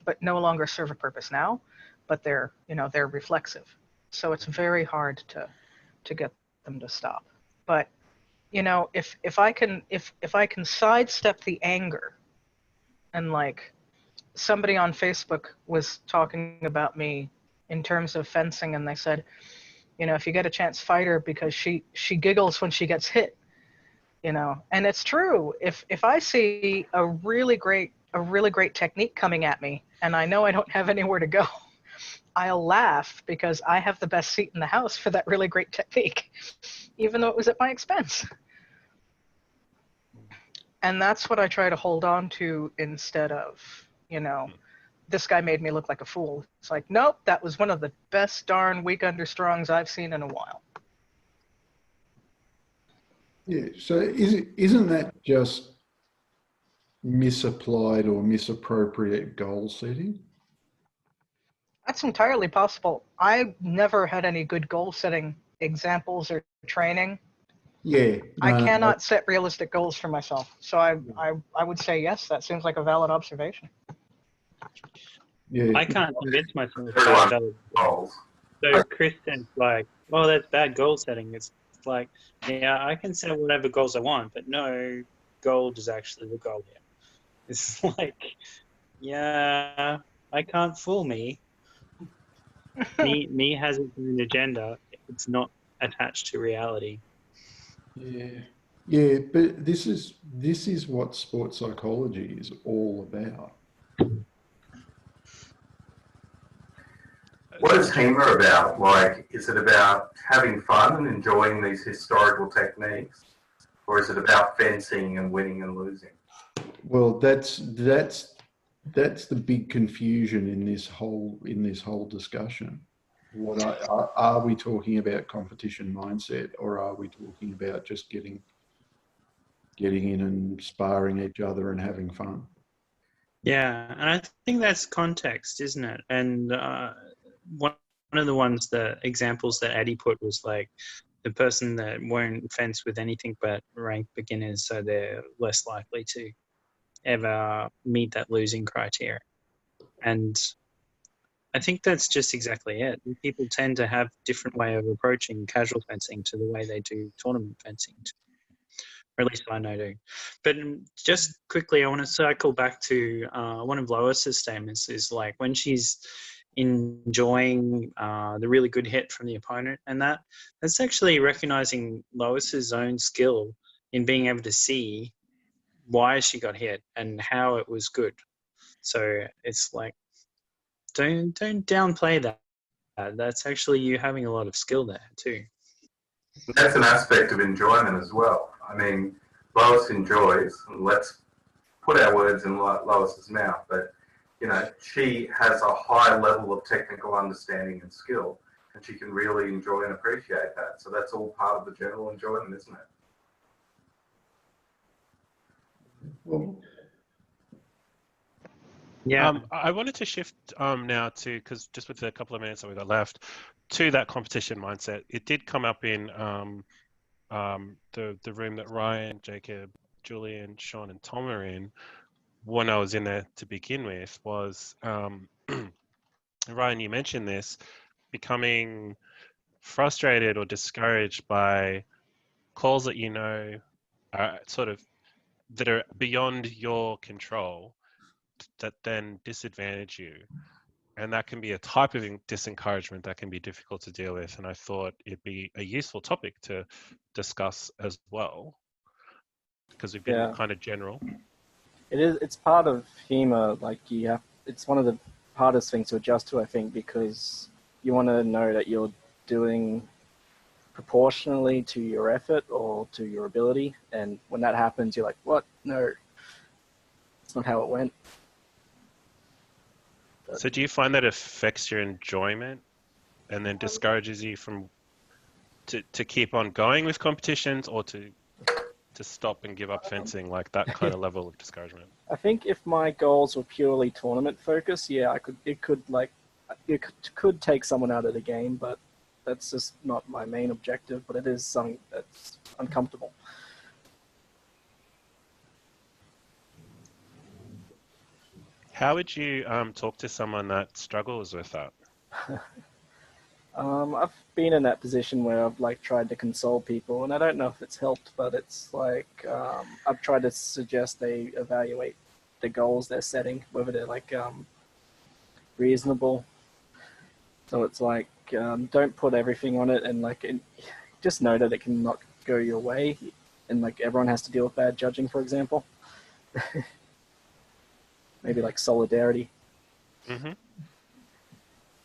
but no longer serve a purpose now. But they're reflexive, so it's very hard to get them to stop. But if I can sidestep the anger, and like somebody on Facebook was talking about me in terms of fencing, and they said, if you get a chance, fight her because she giggles when she gets hit. And it's true. If I see a really great technique coming at me and I know I don't have anywhere to go, I'll laugh because I have the best seat in the house for that really great technique, even though it was at my expense. And that's what I try to hold on to instead of, this guy made me look like a fool. It's like, nope, that was one of the best darn weak understrongs I've seen in a while. Yeah, so isn't that just misapplied or misappropriate goal setting? That's entirely possible. I never had any good goal setting examples or training. Yeah. I cannot set realistic goals for myself. So I would say, yes, that seems like a valid observation. Yeah. I can't convince myself about valid goals. So Kristen's like, well, that's bad goal setting. It's like, yeah, I can set whatever goals I want, but no goal is actually the goal here. It's like, yeah, I can't fool me. me has its own agenda. It's not attached to reality. Yeah, but this is what sports psychology is all about. What is HEMA about? Like, is it about having fun and enjoying these historical techniques, or is it about fencing and winning and losing? Well, that's the big confusion in this whole discussion. Are we talking about competition mindset, or are we talking about just getting in and sparring each other and having fun? Yeah, and I think that's context, isn't it? And one of the examples that Addie put was like the person that won't fence with anything but ranked beginners, so they're less likely to ever meet that losing criteria. And I think that's just exactly it. People tend to have different way of approaching casual fencing to the way they do tournament fencing, or at least I know do. But just quickly, I want to cycle back to one of Lois's statements is like when she's enjoying the really good hit from the opponent, and that's actually recognizing Lois's own skill in being able to see why she got hit and how it was good. So it's like, don't downplay that. That's actually you having a lot of skill there too. That's an aspect of enjoyment as well. I mean, Lois enjoys, and let's put our words in Lois's mouth, but she has a high level of technical understanding and skill, and she can really enjoy and appreciate that. So that's all part of the general enjoyment, isn't it? Well, yeah. I wanted to shift now to, because just with the couple of minutes that we've got left, to that competition mindset. It did come up in the room that Ryan, Jacob, Julian, Sean, and Tom are in, when I was in there to begin with, was Ryan, you mentioned this, becoming frustrated or discouraged by calls that you know are sort of that are beyond your control that then disadvantage you. And that can be a type of disencouragement that can be difficult to deal with. And I thought it'd be a useful topic to discuss as well, because we've been kind of general. It is. It's part of HEMA. Like it's one of the hardest things to adjust to, I think, because you want to know that you're doing proportionally to your effort or to your ability. And when that happens, you're like, what? No, it's not how it went. So do you find that affects your enjoyment and then discourages you from to keep on going with competitions, or to stop and give up fencing, like that kind of level of discouragement? I think if my goals were purely tournament focused, yeah, it could take someone out of the game, but that's just not my main objective. But it is something that's uncomfortable. How would you talk to someone that struggles with that? I've been in that position where I've tried to console people, and I don't know if it's helped, but it's I've tried to suggest they evaluate the goals they're setting, whether they're reasonable. So it's don't put everything on it, and just know that it can not go your way, and everyone has to deal with bad judging, for example. Maybe solidarity. Mm-hmm.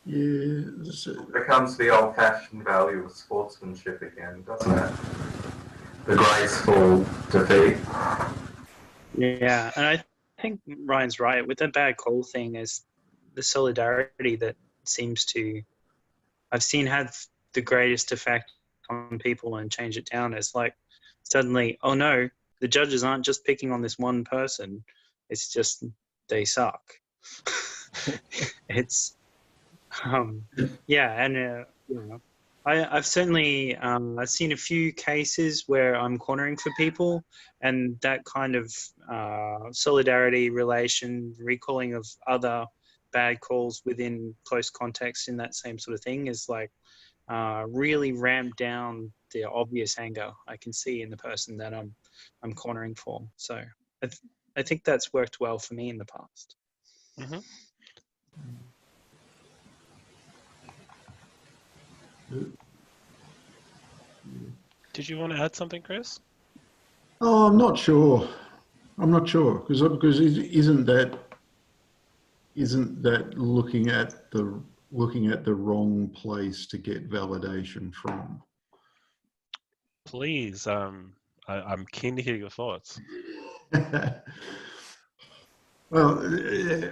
Yeah, It becomes the old-fashioned value of sportsmanship again, doesn't it? The graceful defeat. Yeah, and I think Ryan's right. With the bad call thing, is the solidarity that seems to, I've seen have the greatest effect on people and change it down. It's suddenly, oh no, the judges aren't just picking on this one person. It's just they suck. It's yeah, and I've certainly I've seen a few cases where I'm cornering for people, and that kind of solidarity relation, recalling of other bad calls within close context in that same sort of thing is really ramped down the obvious anger I can see in the person that I'm cornering for. So I think that's worked well for me in the past. Mm-hmm. Did you want to add something, Chris? Oh, I'm not sure because isn't that looking at the wrong place to get validation from? Please, I'm keen to hear your thoughts. Well,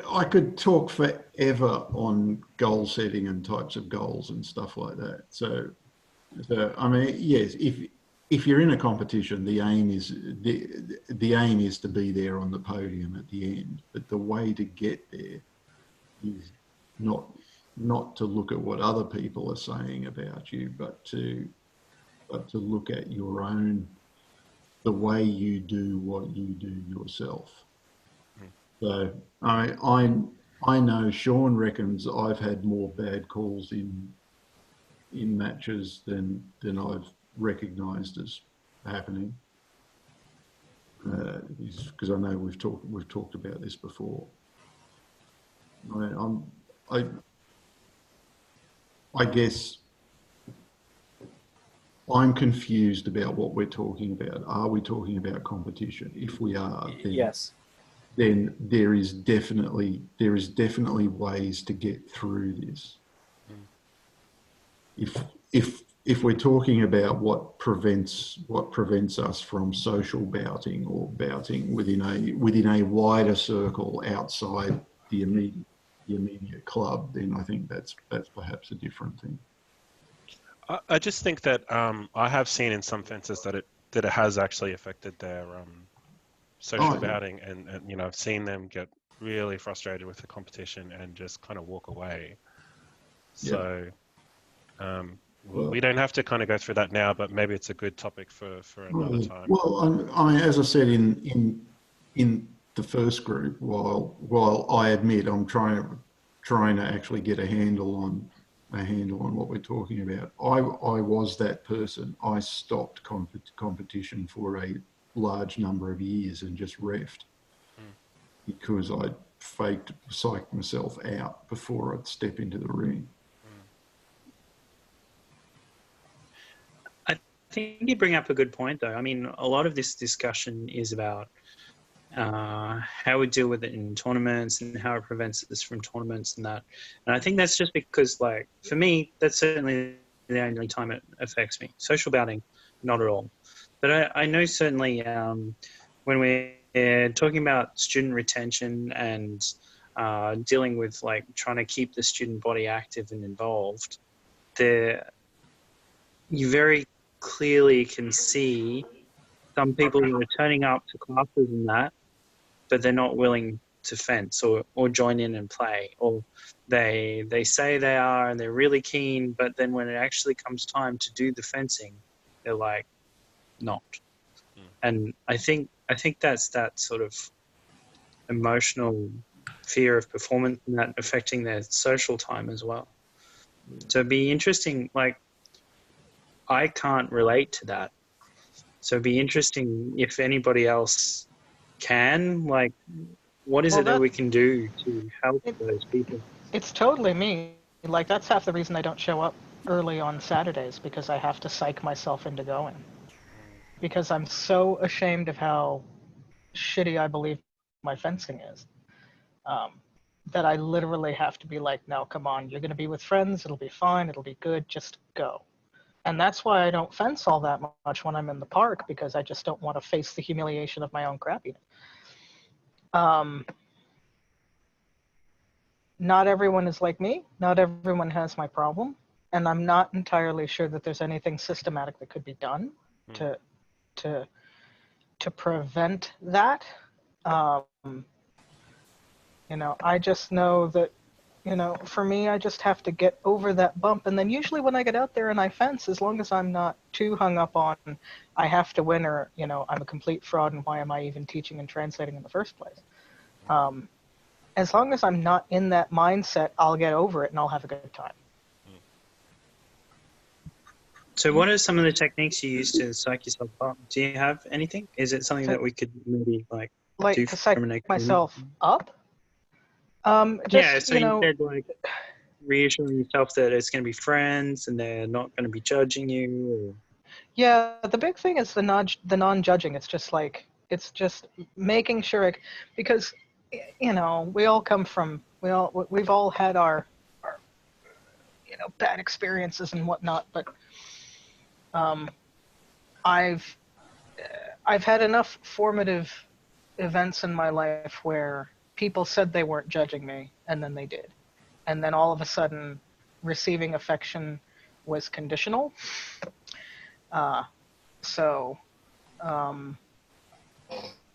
I could talk forever on goal setting and types of goals and stuff like that. So I mean, yes, if you're in a competition, the aim is to be there on the podium at the end. But the way to get there is not to look at what other people are saying about you, but to look at your own, the way you do what you do yourself. So I know Sean reckons I've had more bad calls in matches than I've recognised as happening. Because I know we've talked about this before. I guess I'm confused about what we're talking about. Are we talking about competition? If we are, then Yes. Then there is definitely ways to get through this. If we're talking about what prevents us from social bouting or bouting within a wider circle outside the immediate club, then I think that's perhaps a different thing. I just think that I have seen in some fences that it has actually affected their social bouting, and I've seen them get really frustrated with the competition and just kind of walk away. So we don't have to kind of go through that now, but maybe it's a good topic for another time. Well, I mean, as I said in the first group, while I admit I'm trying to actually get a handle on what we're talking about, I was that person. I stopped competition for a large number of years and just reffed because I psyched myself out before I'd step into the ring. I think you bring up a good point, though. I mean, a lot of this discussion is about how we deal with it in tournaments and how it prevents us from tournaments and that. And I think that's just because, like, for me, that's certainly the only time it affects me. Social bouting, not at all. But I know certainly when we're talking about student retention and dealing with, like, trying to keep the student body active and involved, you very clearly can see some people who are turning up to classes and that, but they're not willing to fence or join in and play, or they say they are and they're really keen, but then when it actually comes time to do the fencing, they're like, not. And I think that's that sort of emotional fear of performance and that affecting their social time as well. So it'd be interesting, like, I can't relate to that. So it'd be interesting if anybody else can, like, what is it that we can do to help those people? It's totally me. Like, that's half the reason I don't show up early on Saturdays, because I have to psych myself into going. Because I'm so ashamed of how shitty I believe my fencing is. That I literally have to be like, no, come on, you're going to be with friends, it'll be fine, it'll be good, just go. And that's why I don't fence all that much when I'm in the park, because I just don't want to face the humiliation of my own crappiness. Not everyone is like me. Not everyone has my problem. And I'm not entirely sure that there's anything systematic that could be done to prevent that. You know, I just know that, you know, for me, I just have to get over that bump. And then usually when I get out there and I fence, as long as I'm not too hung up on I have to win, or, you know, I'm a complete fraud and why am I even teaching and translating in the first place? As long as I'm not in that mindset, I'll get over it and I'll have a good time. So what are some of the techniques you use to psych yourself up? Do you have anything? Is it something that we could maybe like do to psych myself up? Just, yeah, so you know, said, like, reassuring yourself that it's going to be friends and they're not going to be judging you. Or... Yeah, the big thing is the non-judging. It's just like, it's just making sure, because, you know, we've all had our you know, bad experiences and whatnot, but I've had enough formative events in my life where people said they weren't judging me, and then they did. And then all of a sudden, receiving affection was conditional.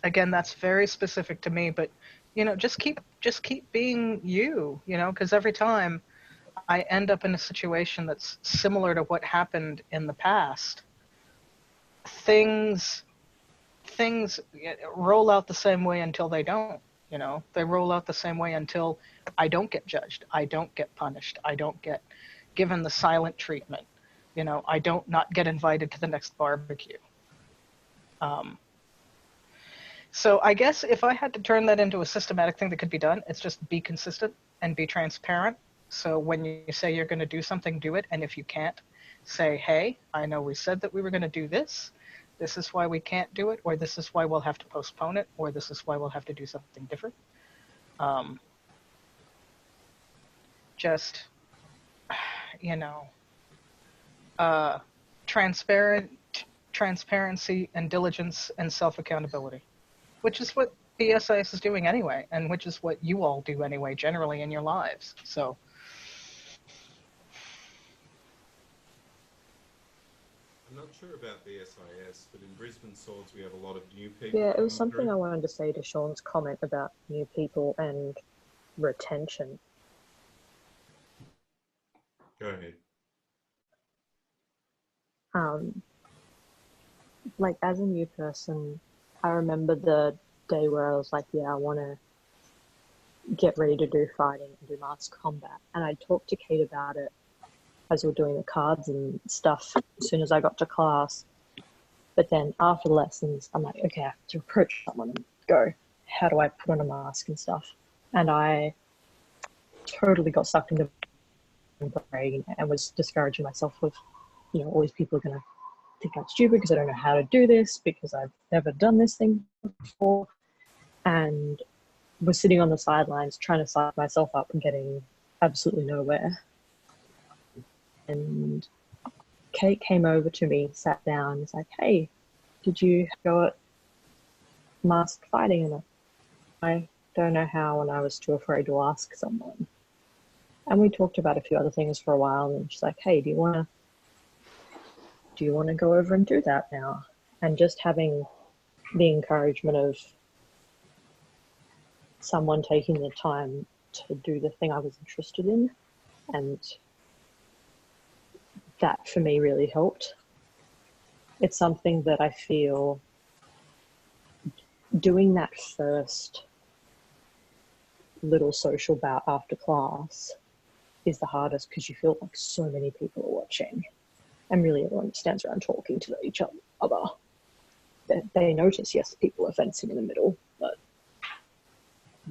Again, that's very specific to me, but, you know, just keep being you, you know, because every time I end up in a situation that's similar to what happened in the past, things roll out the same way until they don't. You know, they roll out the same way until I don't get judged, I don't get punished, I don't get given the silent treatment. You know, I don't not get invited to the next barbecue. So I guess if I had to turn that into a systematic thing that could be done, it's just be consistent and be transparent. So when you say you're going to do something, do it. And if you can't, say, hey, I know we said that we were going to do this. This is why we can't do it, or this is why we'll have to postpone it, or this is why we'll have to do something different. Just, you know, transparency and diligence and self-accountability, which is what BSIS is doing anyway, and which is what you all do anyway, generally in your lives. So. I'm not sure about BSIS, but in Brisbane Swords we have a lot of new people. Yeah, it was something I wanted to say to Sean's comment about new people and retention. Go ahead. Like as a new person, I remember the day where I was like, yeah, I want to get ready to do fighting and do masked combat. And I talked to Kate about it as we were doing the cards and stuff as soon as I got to class. But then after the lessons, I'm like, okay, I have to approach someone and go, how do I put on a mask and stuff? And I totally got sucked into brain and was discouraging myself with, all these people are going to think I'm stupid because I don't know how to do this, because I've never done this thing before. And was sitting on the sidelines trying to psych myself up and getting absolutely nowhere. And Kate came over to me, sat down, and was like, hey, did you go at masked fighting? And I don't know how, and I was too afraid to ask someone. And we talked about a few other things for a while, and she's like, hey, do you want to go over and do that now? And just having the encouragement of someone taking the time to do the thing I was interested in, and that for me really helped. It's something that I feel doing that first little social bout after class is the hardest, because you feel like so many people are watching and really everyone stands around talking to each other. They notice, yes, people are fencing in the middle, but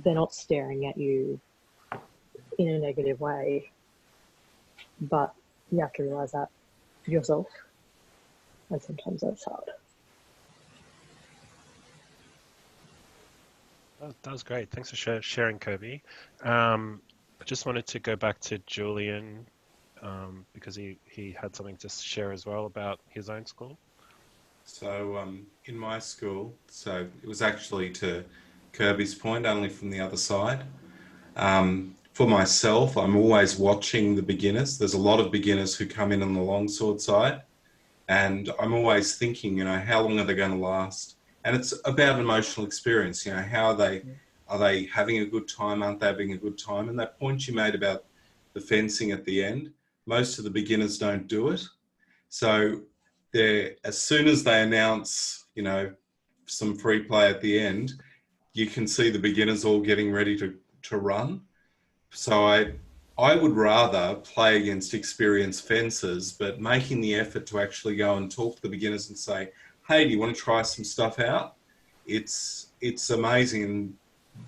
they're not staring at you in a negative way. But you have to realize that for yourself, and sometimes that's hard. Oh, that was great. Thanks for sharing, Kobe. I just wanted to go back to Julian because he had something to share as well about his own school. So in my school, so it was actually to Kirby's point, only from the other side. For myself, I'm always watching the beginners. There's a lot of beginners who come in on the longsword side, and I'm always thinking, how long are they going to last? And it's about emotional experience. How are they having a good time? Aren't they having a good time? And that point you made about the fencing at the end, most of the beginners don't do it. So as soon as they announce, some free play at the end, you can see the beginners all getting ready to run. So I would rather play against experienced fencers, but making the effort to actually go and talk to the beginners and say, hey, do you want to try some stuff out? It's amazing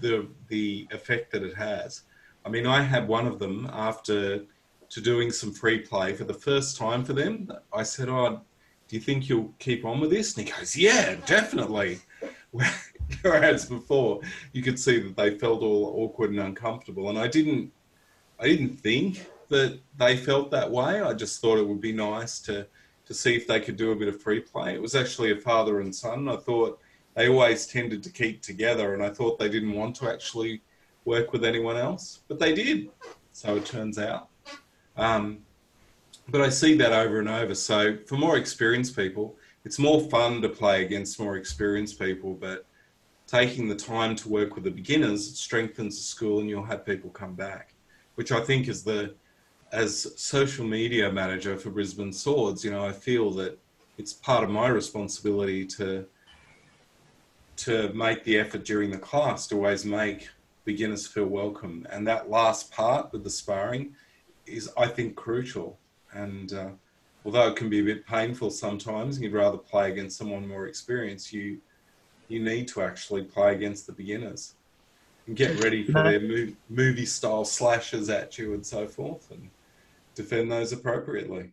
the effect that it has. I mean, I had one of them after doing some free play for the first time for them. I said, oh, do you think you'll keep on with this? And he goes, yeah, definitely. Whereas before, you could see that they felt all awkward and uncomfortable. And I didn't think that they felt that way. I just thought it would be nice to see if they could do a bit of free play. It was actually a father and son. I thought they always tended to keep together, and I thought they didn't want to actually work with anyone else, but they did. So it turns out. But I see that over and over. So for more experienced people, it's more fun to play against more experienced people, but taking the time to work with the beginners strengthens the school, and you'll have people come back, which I think is as social media manager for Brisbane Swords, I feel that it's part of my responsibility to make the effort during the class to always make beginners feel welcome. And that last part with the sparring is, I think, crucial. And although it can be a bit painful sometimes, and you'd rather play against someone more experienced, you need to actually play against the beginners and get ready for their movie-style slashes at you and so forth, and defend those appropriately.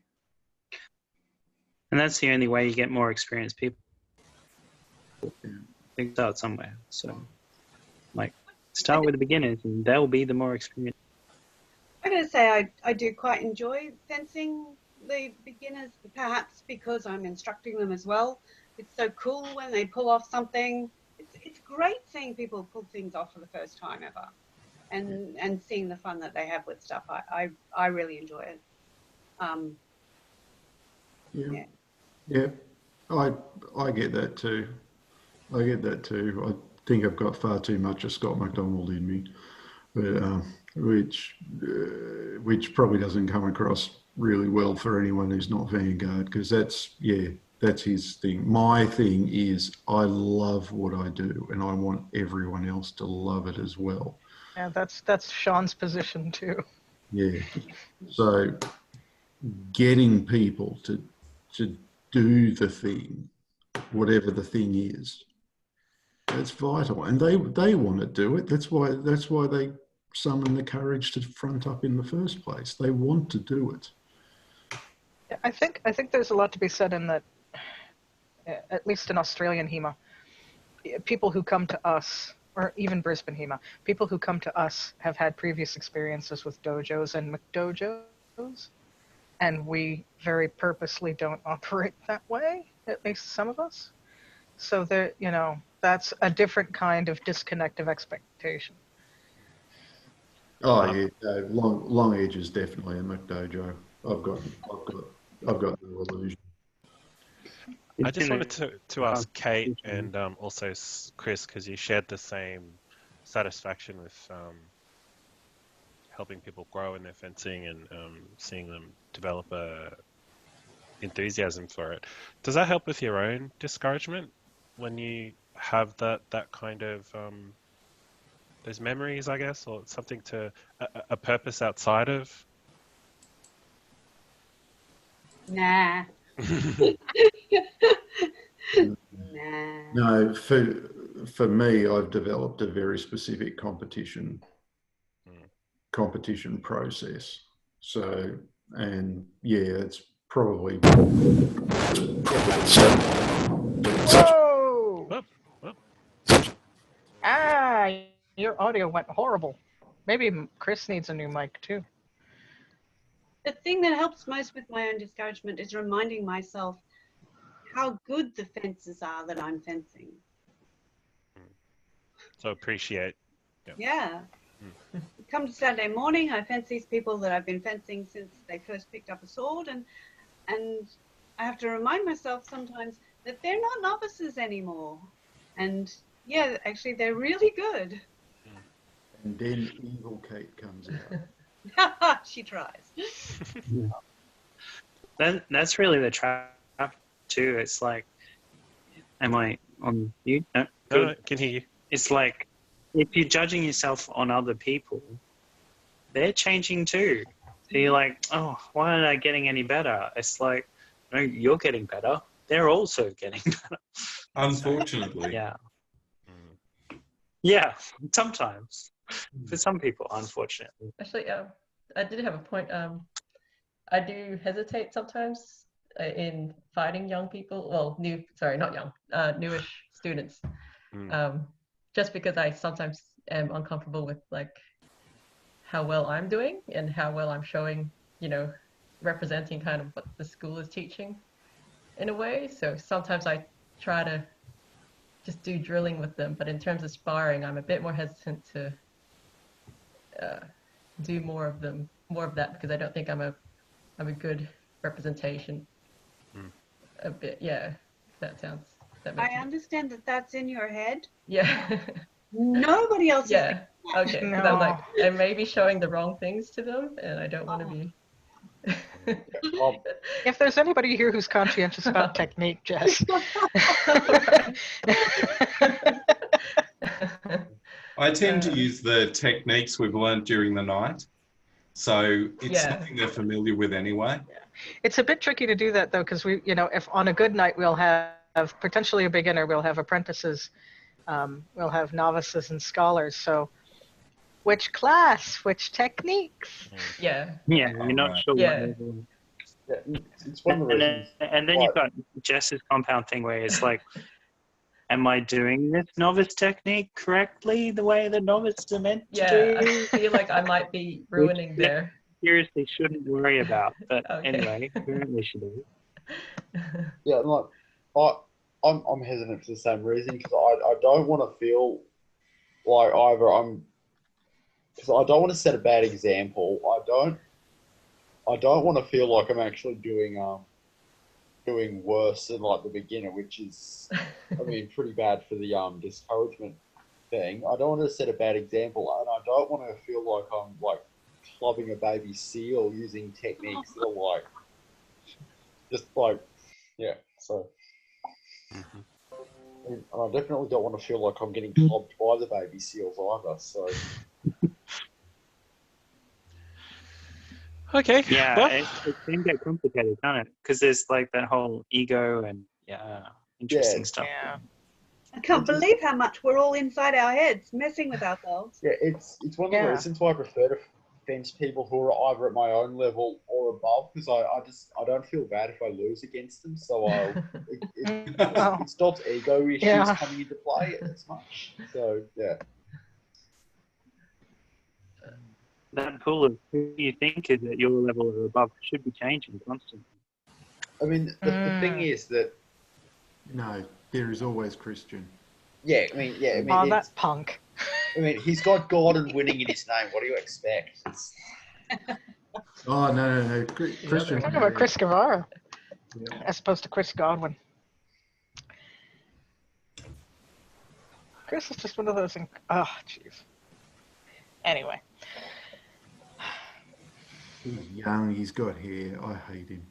And that's the only way you get more experienced people. They start somewhere. So, start with the beginners, and they'll be the more experienced. I'm going to say I do quite enjoy fencing the beginners, perhaps because I'm instructing them as well. It's so cool when they pull off something. It's great seeing people pull things off for the first time ever, and seeing the fun that they have with stuff. I really enjoy it. Yeah, I get that too. I think I've got far too much of Scott McDonald in me. but, which probably doesn't come across really well for anyone who's not Vanguard, because that's his thing. My thing is I love what I do, and I want everyone else to love it as well. Yeah, that's Sean's position too. Yeah. So getting people to do the thing, whatever the thing is, that's vital, and they want to do it. That's why they summon the courage to front up in the first place. They want to do it. I think there's a lot to be said in that, at least in Australian HEMA, people who come to us, or even Brisbane HEMA, people who come to us have had previous experiences with dojos and McDojos, and we very purposely don't operate that way, at least some of us. So there, that's a different kind of disconnect of expectation. Oh yeah, long edge is definitely a McDojo. I've got no illusion. I just wanted to ask Kate and also Chris, because you shared the same satisfaction with helping people grow in their fencing and seeing them develop a enthusiasm for it. Does that help with your own discouragement when you have that kind of those memories, I guess, or something to a purpose outside of? Nah. Nah. No, for me, I've developed a very specific competition process. So, and yeah, it's probably. Whoa! Ah, your audio went horrible. Maybe Chris needs a new mic too. The thing that helps most with my own discouragement is reminding myself how good the fences are that I'm fencing. So appreciate. Yeah. Come to Saturday morning, I fence these people that I've been fencing since they first picked up a sword, and I have to remind myself sometimes that they're not novices anymore. And yeah, actually they're really good. And then evil Kate comes out. She tries. That's really the trap too. It's like, am I on mute? No, good. No, I can hear you. It's like, if you're judging yourself on other people, they're changing too. So you're like, oh, why aren't I getting any better? It's like, no, you're getting better. They're also getting better. Unfortunately. Yeah. Yeah, sometimes. For some people, unfortunately. Actually, I did have a point. I do hesitate sometimes in fighting young people. Well, newish students. Just because I sometimes am uncomfortable with like how well I'm doing and how well I'm showing, representing kind of what the school is teaching in a way. So sometimes I try to just do drilling with them, but in terms of sparring, I'm a bit more hesitant to do more of that, because I don't think I'm a good representation. A bit, yeah. That makes I understand that that's in your head. Yeah. Nobody else. Yeah. Is Okay. No. I'm like, I may be showing the wrong things to them, and I don't want to be. If there's anybody here who's conscientious about technique, Jess. I tend to use the techniques we've learned during the night. So it's something they're familiar with anyway. It's a bit tricky to do that though, because we, if on a good night we'll have potentially a beginner, we'll have apprentices, we'll have novices and scholars. So which class, which techniques? Yeah, you're not sure. Yeah. It's one of the reasons. And then you've got Jess's compound thing where it's like, am I doing this novice technique correctly the way the novices are meant to do? I feel like I might be ruining their... Seriously shouldn't worry about, but Okay. anyway, apparently she do. Yeah, I'm hesitant for the same reason, because I don't want to feel like because I don't want to set a bad example. I don't want to feel like I'm actually doing worse than like the beginner, which is, I mean, pretty bad for the discouragement thing. I don't want to set a bad example, and I don't want to feel like I'm like clubbing a baby seal using techniques that are like just like so. And I definitely don't want to feel like I'm getting clubbed by the baby seals either. So Okay. Yeah, Well, it can get complicated, can't it? Because there's like that whole ego and interesting stuff. Yeah. I can't believe how much we're all inside our heads, messing with ourselves. yeah, it's one of the reasons why I prefer to fence people who are either at my own level or above, because I don't feel bad if I lose against them. So it stops ego issues coming into play as much. So yeah. That pool of who you think is at your level or above should be changing constantly. I mean, the thing is that No, there is always Christian. I mean, Oh, that punk. I mean, he's got God and winning in his name. What do you expect? Oh, no. Christian. We're talking about Chris Guevara Yeah. as opposed to Chris Godwin. Chris is just one of those. Oh, jeez. Anyway. He's young, he's got hair. I hate him.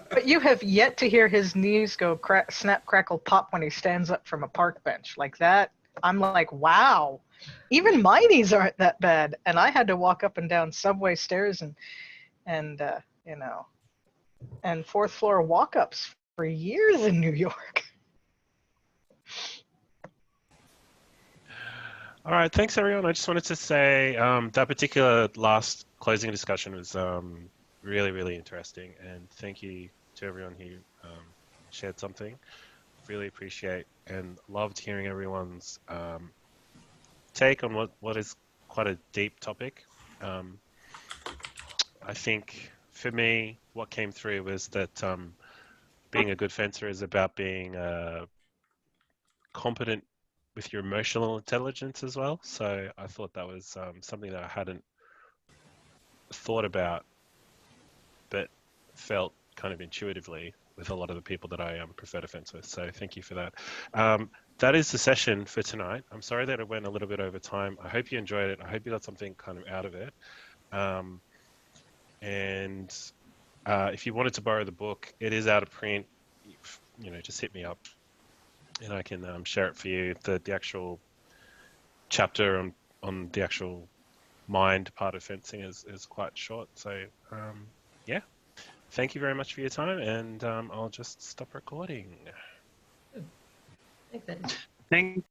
But you have yet to hear his knees go snap, crackle, pop when he stands up from a park bench. Like that, I'm like, wow. Even my knees aren't that bad. And I had to walk up and down subway stairs and fourth floor walk-ups for years in New York. all right. Thanks, everyone. I just wanted to say that particular last closing discussion was really, really interesting. And thank you to everyone who shared something. Really appreciate and loved hearing everyone's take on what is quite a deep topic. I think for me, what came through was that being a good fencer is about being competent with your emotional intelligence as well. So I thought that was something that I hadn't thought about, but felt kind of intuitively with a lot of the people that I prefer to fence with. So thank you for that. That is the session for tonight. I'm sorry that it went a little bit over time. I hope you enjoyed it. I hope you got something kind of out of it. And if you wanted to borrow the book, it is out of print. Just hit me up and I can share it for you. The actual chapter on the actual mind part of fencing is quite short. So yeah, thank you very much for your time, and I'll just stop recording. Thanks, Ed. Thanks.